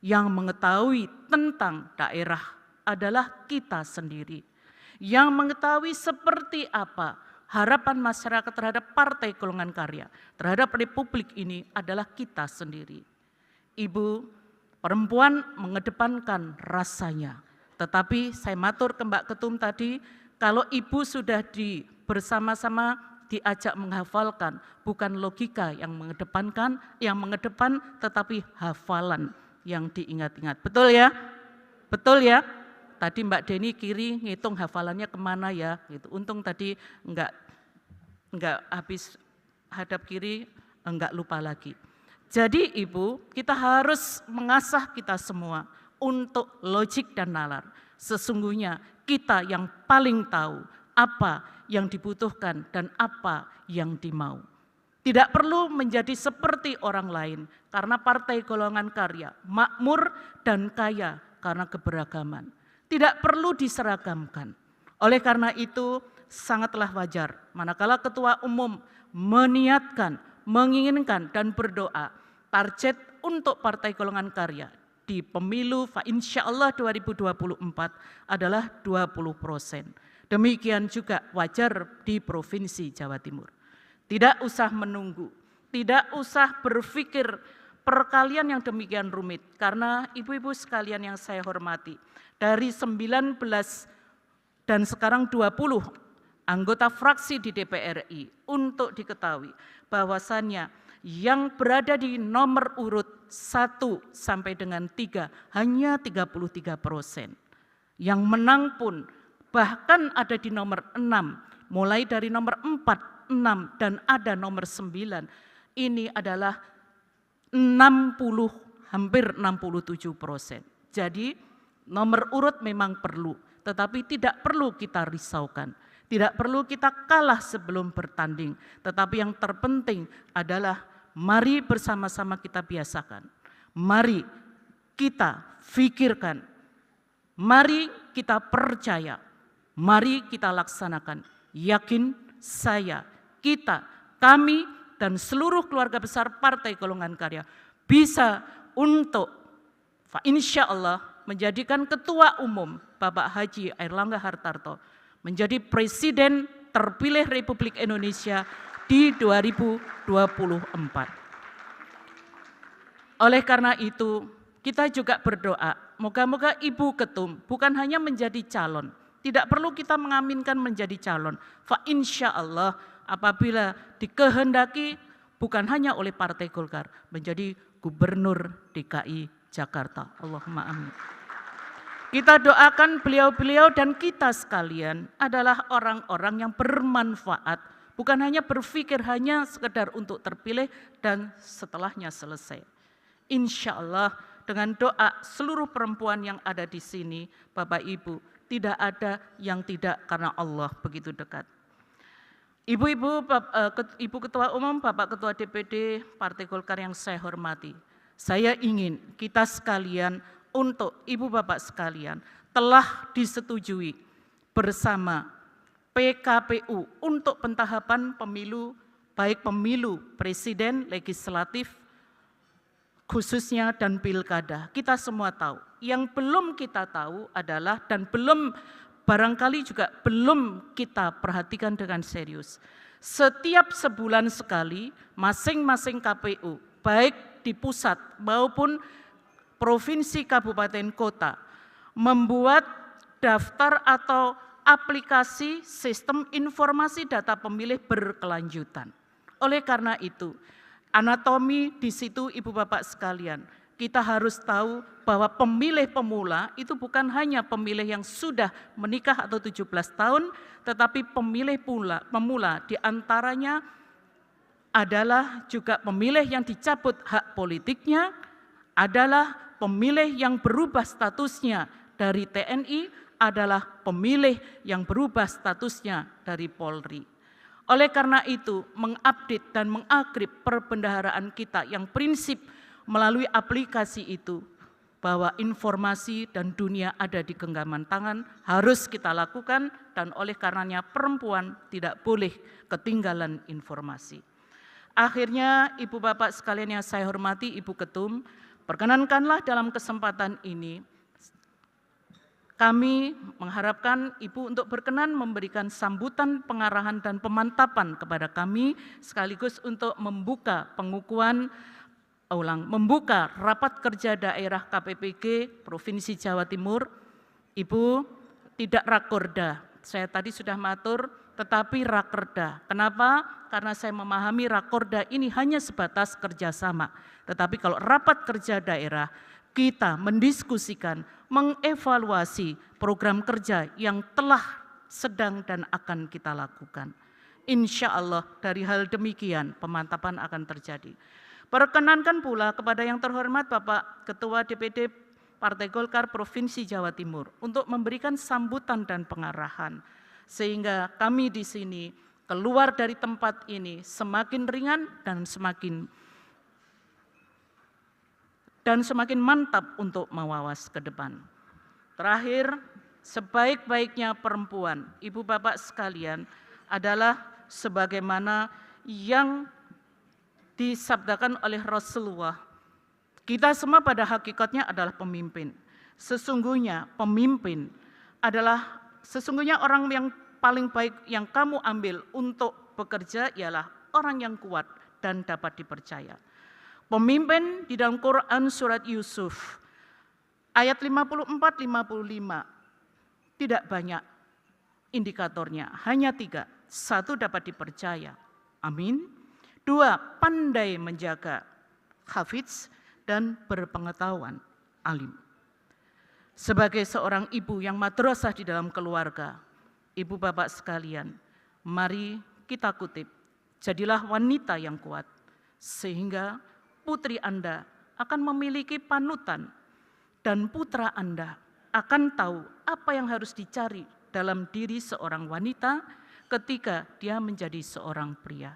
Yang mengetahui tentang daerah adalah kita sendiri. Yang mengetahui seperti apa harapan masyarakat terhadap Partai Golongan Karya, terhadap Republik ini adalah kita sendiri. Ibu, perempuan mengedepankan rasanya. Tetapi saya matur ke Mbak Ketum tadi, kalau ibu sudah bersama-sama diajak menghafalkan, bukan logika yang mengedepankan, tetapi hafalan yang diingat-ingat. Betul ya? Betul ya? Tadi Mbak Deni kiri ngitung hafalannya kemana ya? Gitu. Untung tadi enggak habis hadap kiri, enggak lupa lagi. Jadi Ibu, kita harus mengasah kita semua untuk logik dan nalar. Sesungguhnya kita yang paling tahu apa yang dibutuhkan dan apa yang dimau. Tidak perlu menjadi seperti orang lain karena Partai Golongan Karya makmur dan kaya karena keberagaman. Tidak perlu diseragamkan. Oleh karena itu sangatlah wajar manakala Ketua Umum meniatkan, menginginkan dan berdoa target untuk Partai Golongan Karya di pemilu insyaallah 2024 adalah 20%. Demikian juga wajar di Provinsi Jawa Timur. Tidak usah menunggu, tidak usah berpikir perkalian yang demikian rumit. Karena ibu-ibu sekalian yang saya hormati, dari 19 dan sekarang 20 anggota fraksi di DPR RI, untuk diketahui bahwasannya yang berada di nomor urut 1 sampai dengan 3 hanya 33%. Yang menang pun bahkan ada di nomor 6, mulai dari nomor 4, 6 dan ada nomor 9. Ini adalah 60, hampir 67%. Jadi nomor urut memang perlu, tetapi tidak perlu kita risaukan. Tidak perlu kita kalah sebelum bertanding, tetapi yang terpenting adalah mari bersama-sama kita biasakan. Mari kita pikirkan, mari kita percaya, mari kita laksanakan. Yakin saya, kita, kami, dan seluruh keluarga besar Partai Golongan Karya bisa untuk insya Allah menjadikan Ketua Umum Bapak Haji Airlangga Hartarto menjadi Presiden terpilih Republik Indonesia di 2024. Oleh karena itu, kita juga berdoa, moga-moga Ibu Ketum bukan hanya menjadi calon, tidak perlu kita mengaminkan menjadi calon. Insya Allah apabila dikehendaki bukan hanya oleh Partai Golkar menjadi Gubernur DKI Jakarta. Allahumma amin. Kita doakan beliau-beliau dan kita sekalian adalah orang-orang yang bermanfaat, bukan hanya berpikir hanya sekedar untuk terpilih dan setelahnya selesai. Insya Allah dengan doa seluruh perempuan yang ada di sini, Bapak Ibu, tidak ada yang tidak karena Allah begitu dekat. Ibu-ibu, Ibu Ketua Umum, Bapak Ketua DPD Partai Golkar yang saya hormati, saya ingin kita sekalian untuk Ibu Bapak sekalian telah disetujui bersama PKPU untuk pentahapan pemilu, baik pemilu presiden, legislatif, khususnya dan pilkada. Kita semua tahu. Yang belum kita tahu adalah dan barangkali juga belum kita perhatikan dengan serius. Setiap sebulan sekali masing-masing KPU, baik di pusat maupun provinsi, kabupaten, kota, membuat daftar atau aplikasi sistem informasi data pemilih berkelanjutan. Oleh karena itu, anatomi di situ Ibu Bapak sekalian, kita harus tahu bahwa pemilih pemula itu bukan hanya pemilih yang sudah menikah atau 17 tahun, tetapi pemilih pemula diantaranya adalah juga pemilih yang dicabut hak politiknya, adalah pemilih yang berubah statusnya dari TNI, adalah pemilih yang berubah statusnya dari Polri. Oleh karena itu, mengupdate dan mengakrib perbendaharaan kita yang prinsip melalui aplikasi itu, bahwa informasi dan dunia ada di genggaman tangan, harus kita lakukan, dan oleh karenanya perempuan tidak boleh ketinggalan informasi. Akhirnya, Ibu Bapak sekalian yang saya hormati, Ibu Ketum, perkenankanlah dalam kesempatan ini, kami mengharapkan Ibu untuk berkenan memberikan sambutan, pengarahan, dan pemantapan kepada kami, sekaligus untuk membuka membuka rapat kerja daerah KPPG Provinsi Jawa Timur. Ibu tidak rakorda, saya tadi sudah matur, tetapi rakerda. Kenapa? Karena saya memahami rakorda ini hanya sebatas kerjasama. Tetapi kalau rapat kerja daerah, kita mendiskusikan, mengevaluasi program kerja yang telah, sedang, dan akan kita lakukan. Insya Allah dari hal demikian pemantapan akan terjadi. Perkenankan pula kepada yang terhormat Bapak Ketua DPD Partai Golkar Provinsi Jawa Timur untuk memberikan sambutan dan pengarahan, sehingga kami di sini keluar dari tempat ini semakin ringan dan semakin mantap untuk mawawas ke depan. Terakhir, sebaik-baiknya perempuan, Ibu Bapak sekalian, adalah sebagaimana yang disabdakan oleh Rasulullah. Kita semua pada hakikatnya adalah pemimpin. Sesungguhnya pemimpin adalah orang yang paling baik yang kamu ambil untuk bekerja ialah orang yang kuat dan dapat dipercaya. Pemimpin di dalam Quran surat Yusuf ayat 54-55 tidak banyak indikatornya, hanya 3. 1, dapat dipercaya, amin. 2, pandai menjaga, hafidz, dan berpengetahuan, alim. Sebagai seorang ibu yang madrasah di dalam keluarga, Ibu Bapak sekalian, mari kita kutip, jadilah wanita yang kuat, sehingga putri Anda akan memiliki panutan dan putra Anda akan tahu apa yang harus dicari dalam diri seorang wanita ketika dia menjadi seorang pria.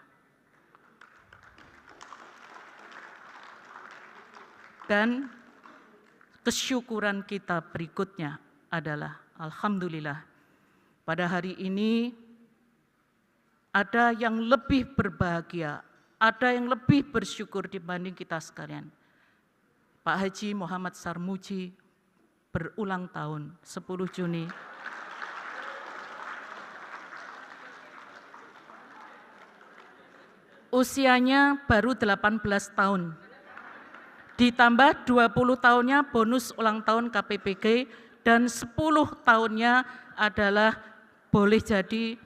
Dan kesyukuran kita berikutnya adalah alhamdulillah pada hari ini ada yang lebih berbahagia, ada yang lebih bersyukur dibanding kita sekalian. Pak Haji Muhammad Sarmuji berulang tahun 10 Juni. Usianya baru 18 tahun. Ditambah 20 tahunnya bonus ulang tahun KPPG dan 10 tahunnya adalah boleh jadi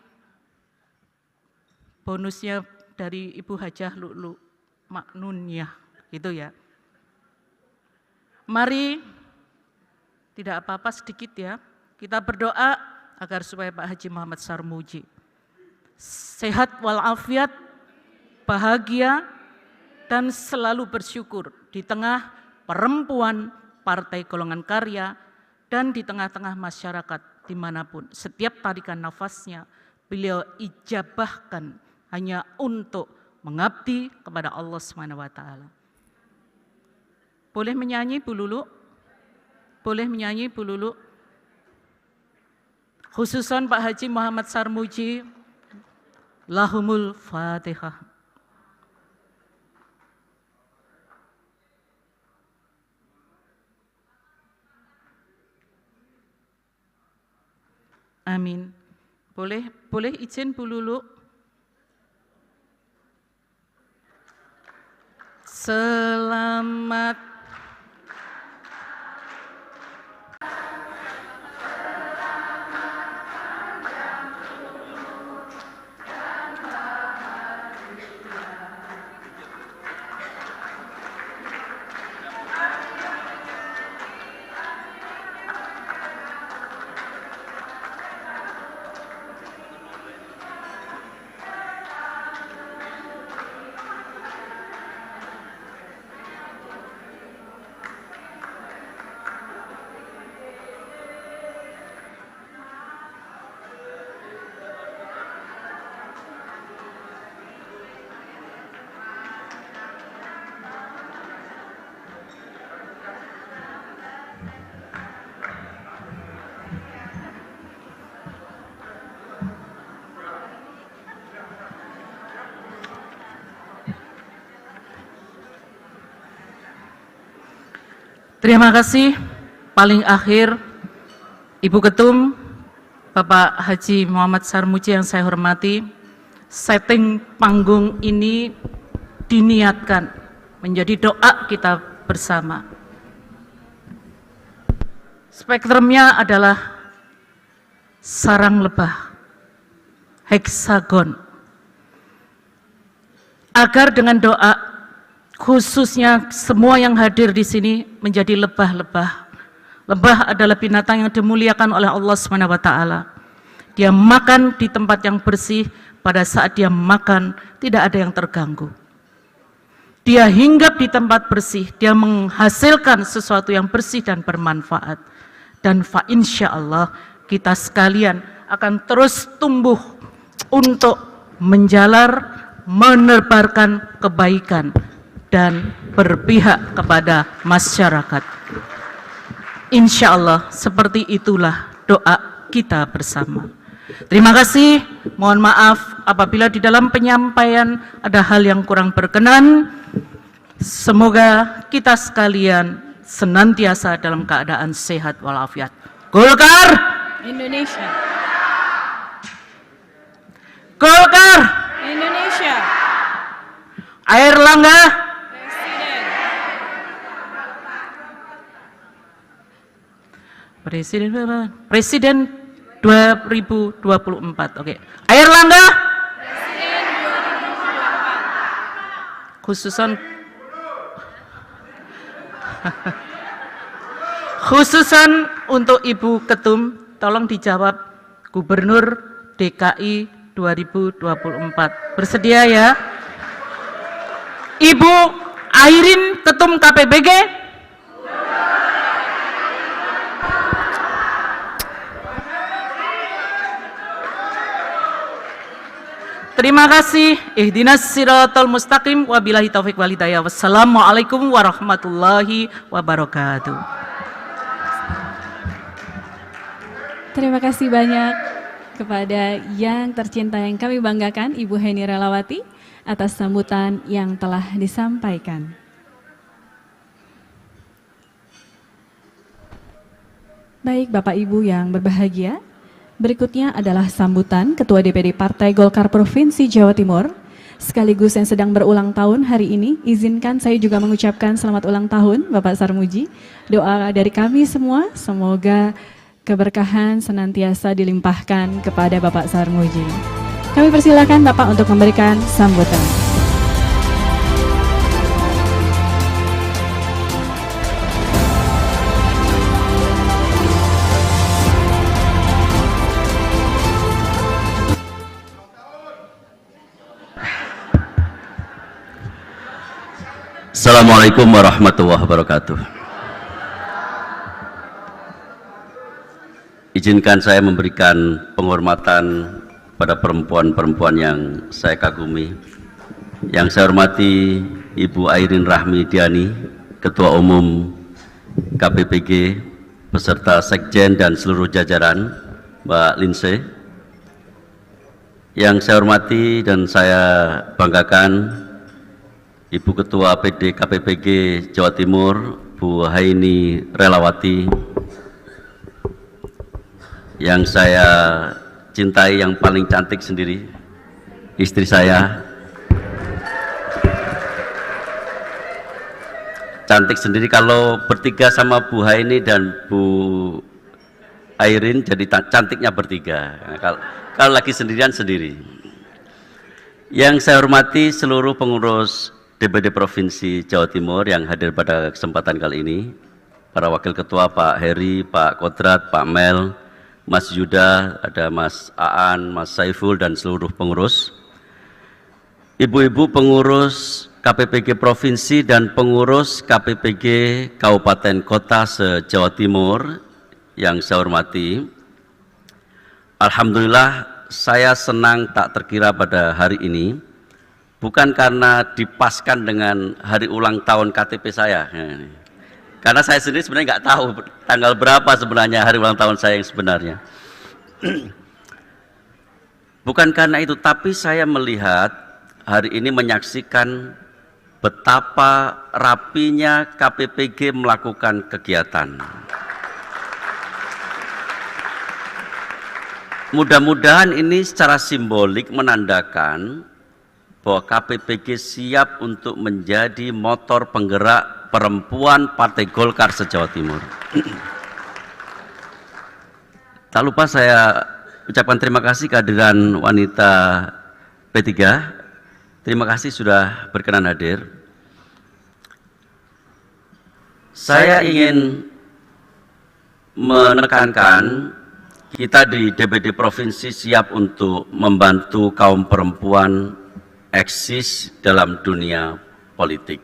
bonusnya dari Ibu Hajah Lu'lu Maknuniyah, gitu ya. Mari, tidak apa-apa sedikit ya, kita berdoa agar supaya Pak Haji Muhammad Sarmuji sehat walafiat, bahagia, dan selalu bersyukur di tengah perempuan Partai Golongan Karya dan di tengah-tengah masyarakat dimanapun. Setiap tarikan nafasnya beliau ijabahkan hanya untuk mengabdi kepada Allah SWT. Boleh menyanyi Bu Lulu? Boleh menyanyi Bu Lulu? khususan Pak Haji Muhammad Sarmuji, lahumul Fatihah. Amin. Boleh izin Bu Lulu. Selamat terima kasih. Paling akhir, Ibu Ketum, Bapak Haji Muhammad Sarmuji yang saya hormati, setting panggung ini diniatkan menjadi doa kita bersama. Spektrumnya adalah sarang lebah, heksagon. Agar dengan doa, khususnya semua yang hadir di sini menjadi lebah-lebah. Lebah adalah binatang yang dimuliakan oleh Allah SWT. Dia makan di tempat yang bersih, pada saat dia makan tidak ada yang terganggu. Dia hinggap di tempat bersih, dia menghasilkan sesuatu yang bersih dan bermanfaat. Dan insyaallah kita sekalian akan terus tumbuh untuk menjalar, menebarkan kebaikan dan berpihak kepada masyarakat. Insya Allah seperti itulah doa kita bersama. Terima kasih, mohon maaf apabila di dalam penyampaian ada hal yang kurang berkenan. Semoga kita sekalian senantiasa dalam keadaan sehat walafiat. Golkar Indonesia. Golkar Indonesia. Airlangga Presiden 2024. Oke. Airlangga Presiden 2024. Khususan untuk Ibu Ketum, tolong dijawab Gubernur DKI 2024. Bersedia ya? Ibu Airin Ketum KPBG. Terima kasih. Ihdinas siratal mustaqim, wabillahi taufik wal hidayah. Wassalamualaikum warahmatullahi wabarakatuh. Terima kasih banyak kepada yang tercinta yang kami banggakan, Ibu Heni Relawati, atas sambutan yang telah disampaikan. Baik Bapak Ibu yang berbahagia, berikutnya adalah sambutan Ketua DPD Partai Golkar Provinsi Jawa Timur, sekaligus yang sedang berulang tahun hari ini. Izinkan saya juga mengucapkan selamat ulang tahun Bapak Sarmuji. Doa dari kami semua, semoga keberkahan senantiasa dilimpahkan kepada Bapak Sarmuji. Kami persilakan Bapak untuk memberikan sambutan. Assalamualaikum warahmatullahi wabarakatuh. Izinkan saya memberikan penghormatan pada perempuan-perempuan yang saya kagumi. Yang saya hormati Ibu Airin Rahmi Diani, Ketua Umum KPPG, beserta Sekjen dan seluruh jajaran. Mbak Lindsay. Yang saya hormati dan saya banggakan Ibu Ketua PD KPPG Jawa Timur, Bu Haini Relawati. Yang saya cintai yang paling cantik sendiri, istri saya. Cantik sendiri, kalau bertiga sama Bu Haini dan Bu Airin jadi cantiknya bertiga. Nah, kalau lagi sendirian sendiri. Yang saya hormati seluruh pengurus DPD Provinsi Jawa Timur yang hadir pada kesempatan kali ini, para wakil ketua Pak Heri, Pak Kodrat, Pak Mel, Mas Yuda, ada Mas Aan, Mas Saiful dan seluruh pengurus, ibu-ibu pengurus KPPG Provinsi dan pengurus KPPG Kabupaten Kota se-Jawa Timur yang saya hormati. Alhamdulillah, saya senang tak terkira pada hari ini, bukan karena dipaskan dengan hari ulang tahun KTP saya, karena saya sendiri sebenarnya nggak tahu tanggal berapa sebenarnya hari ulang tahun saya yang sebenarnya. Bukan karena itu, tapi saya melihat hari ini menyaksikan betapa rapinya KPPG melakukan kegiatan. Mudah-mudahan ini secara simbolik menandakan bahwa KPPG siap untuk menjadi motor penggerak perempuan Partai Golkar se-Jawa Timur. Tak lupa saya ucapkan terima kasih kehadiran wanita P3. Terima kasih sudah berkenan hadir. Saya ingin menekankan kita di DPD Provinsi siap untuk membantu kaum perempuan eksis dalam dunia politik.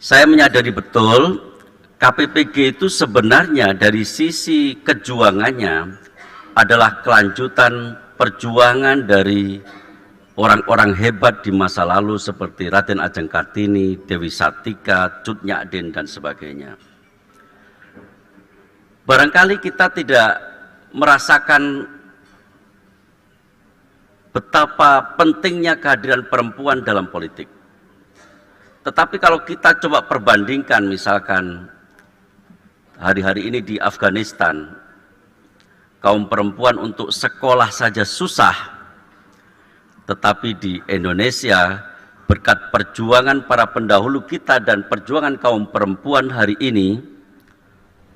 Saya menyadari betul KPPG itu sebenarnya dari sisi kejuangannya adalah kelanjutan perjuangan dari orang-orang hebat di masa lalu seperti Raden Ajeng Kartini, Dewi Sartika, Cut Nyak dan sebagainya. Barangkali kita tidak merasakan betapa pentingnya kehadiran perempuan dalam politik. Tetapi kalau kita coba perbandingkan misalkan hari-hari ini di Afghanistan, kaum perempuan untuk sekolah saja susah, tetapi di Indonesia berkat perjuangan para pendahulu kita dan perjuangan kaum perempuan hari ini,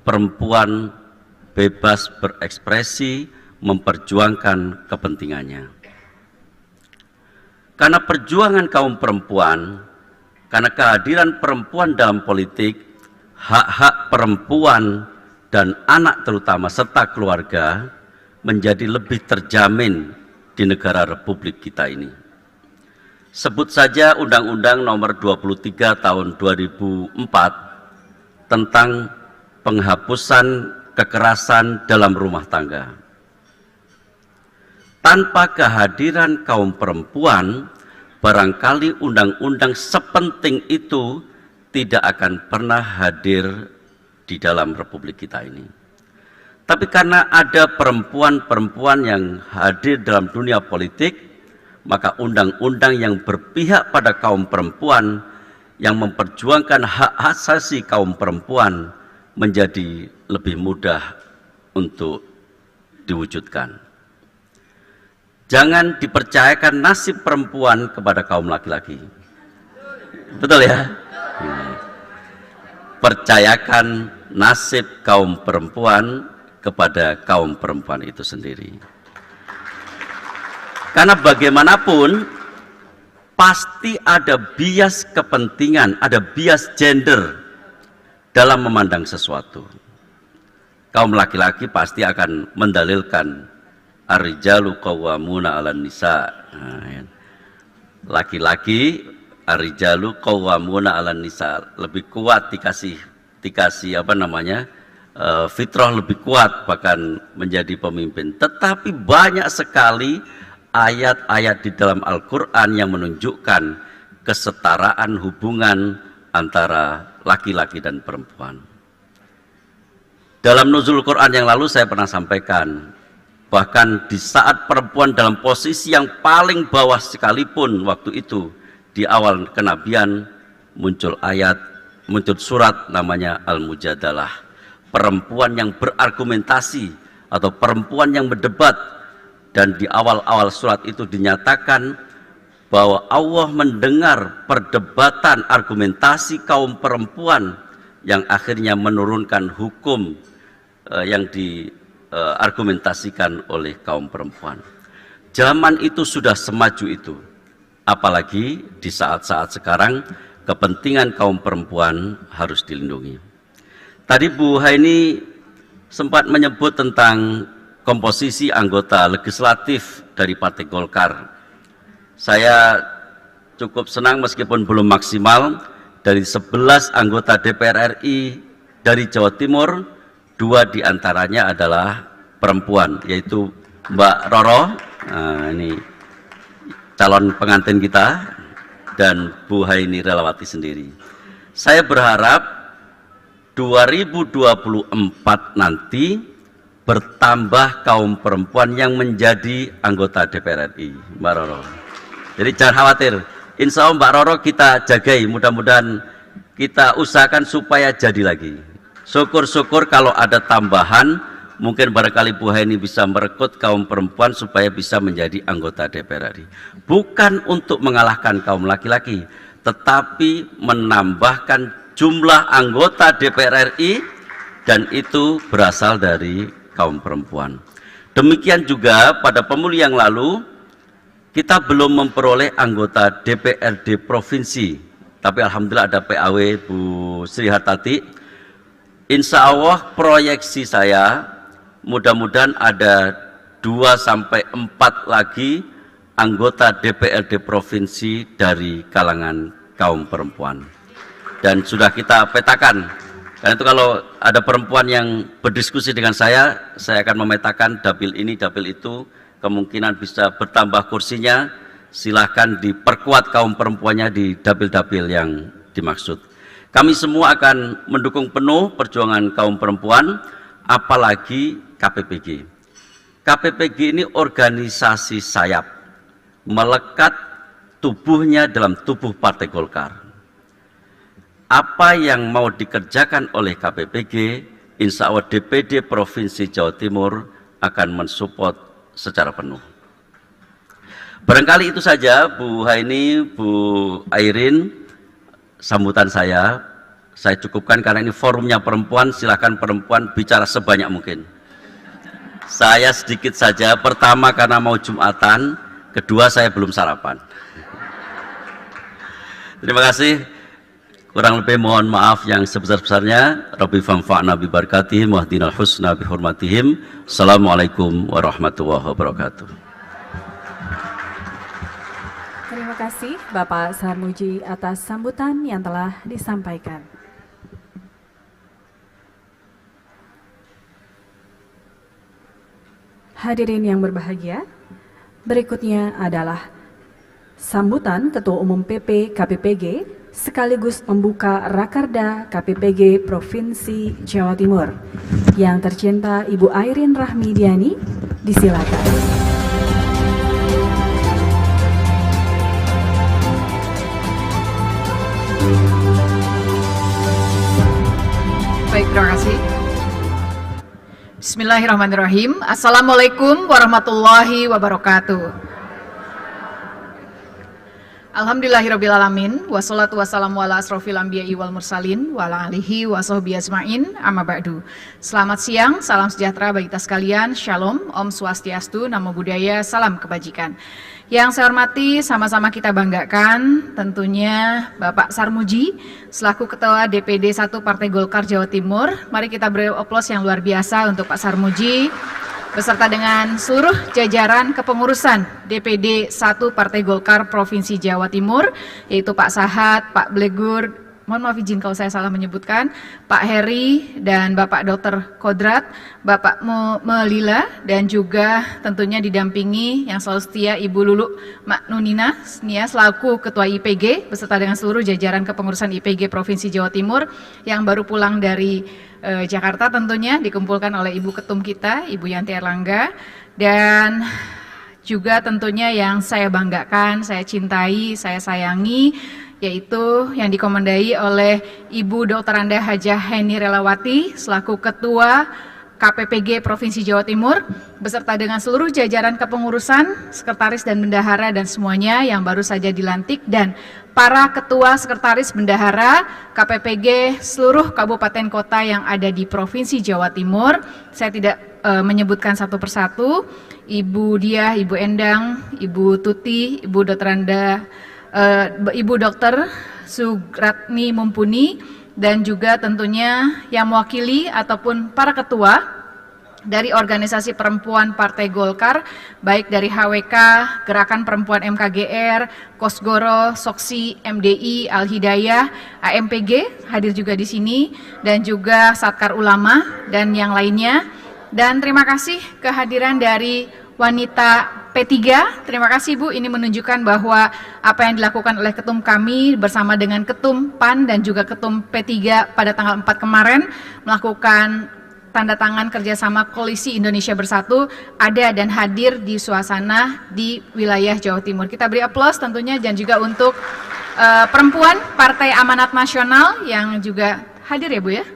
perempuan bebas berekspresi, memperjuangkan kepentingannya. Karena perjuangan kaum perempuan, karena kehadiran perempuan dalam politik, hak-hak perempuan dan anak terutama serta keluarga menjadi lebih terjamin di negara Republik kita ini. Sebut saja Undang-Undang Nomor 23 Tahun 2004 tentang penghapusan kekerasan dalam rumah tangga. Tanpa kehadiran kaum perempuan, barangkali undang-undang sepenting itu tidak akan pernah hadir di dalam Republik kita ini. Tapi karena ada perempuan-perempuan yang hadir dalam dunia politik, maka undang-undang yang berpihak pada kaum perempuan, yang memperjuangkan hak asasi kaum perempuan menjadi lebih mudah untuk diwujudkan. Jangan dipercayakan nasib perempuan kepada kaum laki-laki. Betul ya? Percayakan nasib kaum perempuan kepada kaum perempuan itu sendiri. Karena bagaimanapun pasti ada bias kepentingan, ada bias gender dalam memandang sesuatu. Kaum laki-laki pasti akan mendalilkan ar-rijalu qawwamuna 'alan nisa. Laki-laki ar-rijalu qawwamuna 'alan nisa, lebih kuat dikasih fitrah lebih kuat bahkan menjadi pemimpin. Tetapi banyak sekali ayat-ayat di dalam Al-Qur'an yang menunjukkan kesetaraan hubungan antara laki-laki dan perempuan. Dalam nuzul Quran yang lalu saya pernah sampaikan bahkan di saat perempuan dalam posisi yang paling bawah sekalipun waktu itu, di awal kenabian muncul surat namanya Al-Mujadalah, perempuan yang berargumentasi atau perempuan yang berdebat, dan di awal-awal surat itu dinyatakan bahwa Allah mendengar perdebatan argumentasi kaum perempuan yang akhirnya menurunkan hukum yang diargumentasikan oleh kaum perempuan. Zaman itu sudah semaju itu, apalagi di saat-saat sekarang kepentingan kaum perempuan harus dilindungi. Tadi Bu Haini sempat menyebut tentang komposisi anggota legislatif dari Partai Golkar. Saya cukup senang meskipun belum maksimal, dari 11 anggota DPR RI dari Jawa Timur, 2 diantaranya adalah perempuan, yaitu Mbak Roro, ini calon pengantin kita, dan Bu Haini Relawati sendiri. Saya berharap 2024 nanti bertambah kaum perempuan yang menjadi anggota DPR RI, Mbak Roro. Jadi jangan khawatir, insya Allah Mbak Roro kita jagai, mudah-mudahan kita usahakan supaya jadi lagi. Syukur-syukur kalau ada tambahan, mungkin barangkali Bu Haini bisa merekrut kaum perempuan supaya bisa menjadi anggota DPR RI. Bukan untuk mengalahkan kaum laki-laki, tetapi menambahkan jumlah anggota DPR RI, dan itu berasal dari kaum perempuan. Demikian juga pada pemilu yang lalu kita belum memperoleh anggota DPRD provinsi, tapi alhamdulillah ada PAW Bu Sri Hartati. Insya Allah proyeksi saya mudah-mudahan ada 2-4 lagi anggota DPRD provinsi dari kalangan kaum perempuan, dan sudah kita petakan. Karena itu kalau ada perempuan yang berdiskusi dengan saya akan memetakan dapil ini, dapil itu, kemungkinan bisa bertambah kursinya, silahkan diperkuat kaum perempuannya di dapil-dapil yang dimaksud. Kami semua akan mendukung penuh perjuangan kaum perempuan, apalagi KPPG. KPPG ini organisasi sayap, melekat tubuhnya dalam tubuh Partai Golkar. Apa yang mau dikerjakan oleh KPPG, insya Allah DPD Provinsi Jawa Timur akan mensupport secara penuh. Barangkali itu saja Bu Haini, Bu Airin, sambutan saya cukupkan karena ini forumnya perempuan, silakan perempuan bicara sebanyak mungkin. Saya sedikit saja, pertama karena mau Jumatan, kedua saya belum sarapan. Terima kasih. Kurang lebih mohon maaf yang sebesar-besarnya. Rabbi fanfa'na bi barakatihim wahdinal husna bi hurmatihim. Assalamualaikum warahmatullahi wabarakatuh. Terima kasih Bapak Sarmuji atas sambutan yang telah disampaikan. Hadirin yang berbahagia, berikutnya adalah sambutan Ketua Umum PP KPPG sekaligus membuka Rakerda KPPG Provinsi Jawa Timur. Yang tercinta Ibu Airin Rahmidiani, disilakan. Baik, terima kasih. Bismillahirrahmanirrahim. Assalamualaikum warahmatullahi wabarakatuh. Alhamdulillahirrabbilalamin, wassalatu wassalamu ala asrofil anbiya'i wal mursalin, wa ala alihi wa sahbihi ajma'in, amma ba'du. Selamat siang, salam sejahtera bagi kita sekalian, shalom, om swastiastu, namo buddhaya, salam kebajikan. Yang saya hormati, sama-sama kita banggakan tentunya Bapak Sarmuji, selaku Ketua DPD 1 Partai Golkar Jawa Timur. Mari kita beri aplaus yang luar biasa untuk Pak Sarmuji, beserta dengan seluruh jajaran kepengurusan DPD 1 Partai Golkar Provinsi Jawa Timur, yaitu Pak Sahat, Pak Blegur, mohon maaf izin kalau saya salah menyebutkan, Pak Heri dan Bapak Dr. Kodrat, Bapak Melila, dan juga tentunya didampingi yang selalu setia Ibu Lulu Maknunina selaku Ketua IPG beserta dengan seluruh jajaran kepengurusan IPG Provinsi Jawa Timur yang baru pulang dari Jakarta, tentunya dikumpulkan oleh Ibu Ketum kita, Ibu Yanti Erlangga, dan juga tentunya yang saya banggakan, saya cintai, saya sayangi, yaitu yang dikomandai oleh Ibu Dr. Anda Hajah Heni Relawati selaku Ketua KPPG Provinsi Jawa Timur beserta dengan seluruh jajaran kepengurusan, sekretaris dan bendahara dan semuanya yang baru saja dilantik, dan para ketua, sekretaris, bendahara KPPG seluruh kabupaten kota yang ada di Provinsi Jawa Timur. Saya tidak menyebutkan satu persatu, Ibu Diah, Ibu Endang, Ibu Tuti, Ibu Dr. Anda, Ibu Dr. Sugratni Mumpuni, dan juga tentunya yang mewakili ataupun para ketua dari organisasi perempuan Partai Golkar, baik dari HWK, Gerakan Perempuan MKGR, Kosgoro, Soksi, MDI, Al-Hidayah, AMPG hadir juga di sini, dan juga Satkar Ulama dan yang lainnya. Dan terima kasih kehadiran dari wanita P3. Terima kasih Bu, ini menunjukkan bahwa apa yang dilakukan oleh ketum kami bersama dengan ketum PAN dan juga ketum P3 pada tanggal 4 kemarin melakukan tanda tangan kerjasama Koalisi Indonesia Bersatu ada dan hadir di suasana di wilayah Jawa Timur. Kita beri aplaus tentunya, dan juga untuk perempuan Partai Amanat Nasional yang juga hadir ya Bu ya.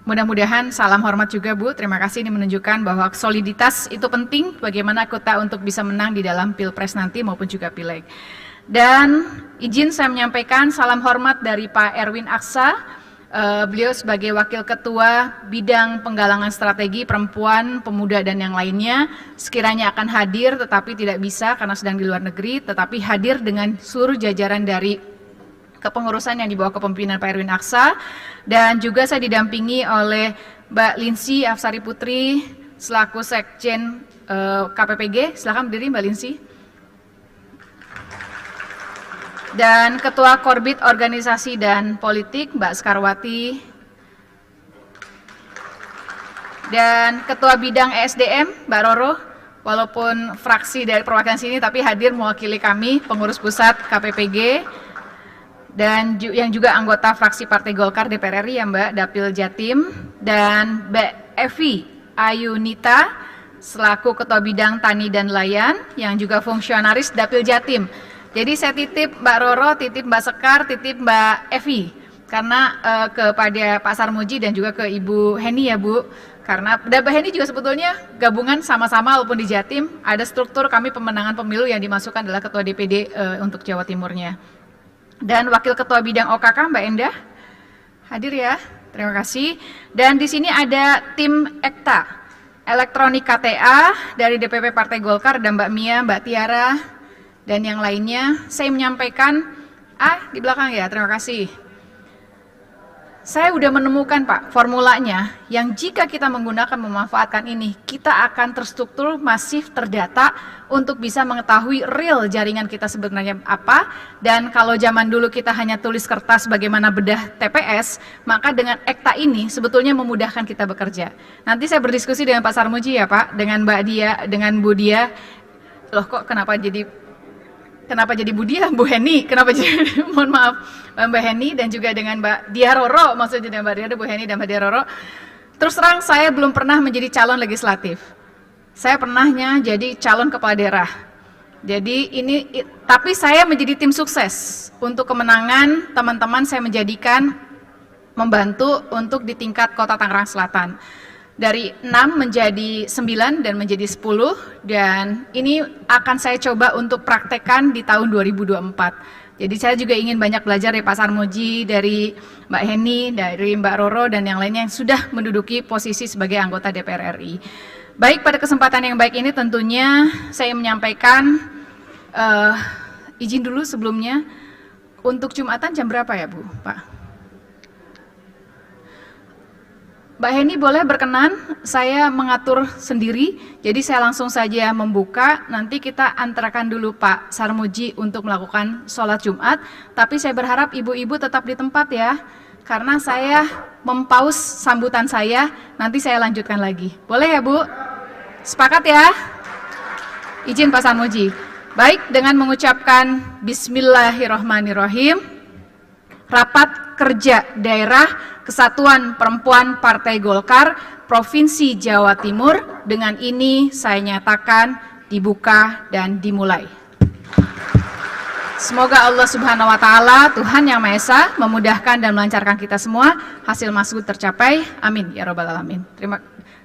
Mudah-mudahan salam hormat juga Bu, terima kasih, ini menunjukkan bahwa soliditas itu penting bagaimana kita untuk bisa menang di dalam Pilpres nanti maupun juga Pileg. Dan izin saya menyampaikan salam hormat dari Pak Erwin Aksa, beliau sebagai Wakil Ketua Bidang Penggalangan Strategi Perempuan, Pemuda dan yang lainnya sekiranya akan hadir tetapi tidak bisa karena sedang di luar negeri, tetapi hadir dengan seluruh jajaran dari kepengurusan yang dibawa kepemimpinan Pak Erwin Aksa, dan juga saya didampingi oleh Mbak Linsi Afsari Putri selaku Sekjen KPPG. Silakan berdiri Mbak Linsi. Dan Ketua Korbit Organisasi dan Politik Mbak Skarwati, dan Ketua Bidang ESDM Mbak Roro, walaupun fraksi dari perwakilan sini tapi hadir mewakili kami pengurus pusat KPPG, dan yang juga anggota fraksi Partai Golkar DPR RI ya Mbak Dapil Jatim, dan Mbak Evi Ayunita selaku Ketua Bidang Tani dan Nelayan yang juga fungsionaris Dapil Jatim. Jadi saya titip Mbak Roro, titip Mbak Sekar, titip Mbak Evi karena kepada Pak Sarmuji dan juga ke Ibu Heni ya Bu, karena Mbak Heni juga sebetulnya gabungan sama-sama walaupun di Jatim ada struktur kami pemenangan pemilu yang dimasukkan adalah Ketua DPD untuk Jawa Timurnya. Dan Wakil Ketua Bidang OKK Mbak Endah hadir ya, terima kasih. Dan di sini ada tim EKTA, Elektronik KTA dari DPP Partai Golkar, dan Mbak Mia, Mbak Tiara, dan yang lainnya. Saya menyampaikan, di belakang ya, terima kasih. Saya udah menemukan Pak formulanya yang jika kita menggunakan memanfaatkan ini, kita akan terstruktur, masif, terdata untuk bisa mengetahui real jaringan kita sebenarnya apa. Dan kalau zaman dulu kita hanya tulis kertas bagaimana bedah TPS, maka dengan EKTA ini sebetulnya memudahkan kita bekerja. Nanti saya berdiskusi dengan Pak Sarmuji ya Pak, dengan Mbak Dia, dengan Bu Dia. Loh kok kenapa jadi Bu Dia, Bu Heni, kenapa jadi, mohon maaf, Mbak Heni, dan juga dengan Mbak Dia Roro, maksudnya dengan Mbak Dia, Bu Heni dan Mbak Dia Roro. Terus terang saya belum pernah menjadi calon legislatif. Saya pernahnya jadi calon kepala daerah. Jadi tapi saya menjadi tim sukses untuk kemenangan teman-teman. Saya menjadikan membantu untuk di tingkat Kota Tangerang Selatan. Dari 6 menjadi 9 dan menjadi 10, dan ini akan saya coba untuk praktekkan di tahun 2024. Jadi saya juga ingin banyak belajar dari Pak Sarmuji, dari Mbak Heni, dari Mbak Roro, dan yang lainnya yang sudah menduduki posisi sebagai anggota DPR RI. Baik, pada kesempatan yang baik ini tentunya saya menyampaikan izin dulu sebelumnya, untuk Jumatan jam berapa ya Bu, Pak? Mbak Heni boleh berkenan, saya mengatur sendiri, jadi saya langsung saja membuka, nanti kita antarkan dulu Pak Sarmuji untuk melakukan sholat Jumat, tapi saya berharap ibu-ibu tetap di tempat ya, karena saya mempaus sambutan saya, nanti saya lanjutkan lagi. Boleh ya Bu? Sepakat ya? Izin Pak Sarmuji. Baik, dengan mengucapkan Bismillahirrahmanirrahim, Rapat Kerja Daerah Kesatuan Perempuan Partai Golkar Provinsi Jawa Timur dengan ini saya nyatakan dibuka dan dimulai. Semoga Allah Subhanahu wa Ta'ala, Tuhan Yang Maha Esa, memudahkan dan melancarkan kita semua, hasil maksud tercapai. Amin ya Rabbal Alamin.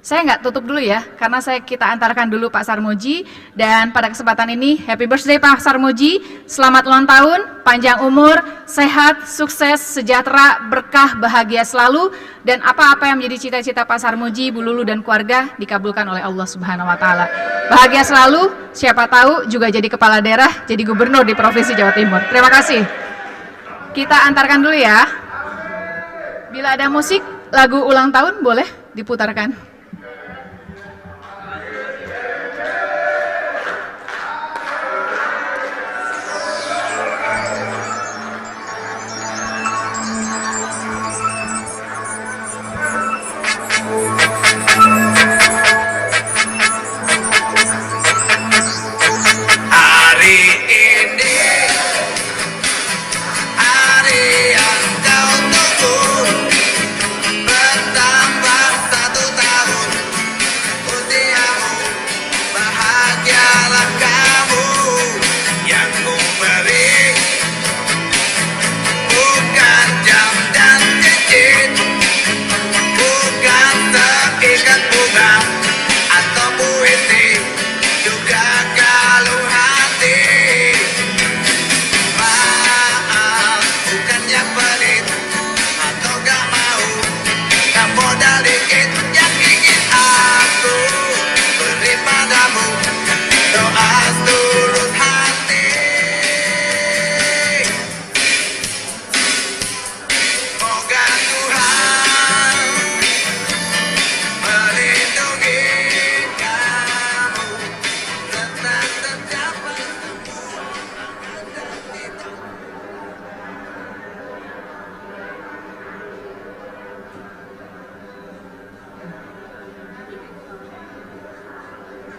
Saya nggak tutup dulu ya, karena kita antarkan dulu Pak Sarmuji, dan pada kesempatan ini Happy Birthday Pak Sarmuji, selamat ulang tahun, panjang umur, sehat, sukses, sejahtera, berkah, bahagia selalu, dan apa-apa yang menjadi cita-cita Pak Sarmuji, Bu Lulu dan keluarga dikabulkan oleh Allah Subhanahu wa Ta'ala. Bahagia selalu, siapa tahu juga jadi kepala daerah, jadi gubernur di Provinsi Jawa Timur. Terima kasih. Kita antarkan dulu ya. Bila ada musik, lagu ulang tahun boleh diputarkan.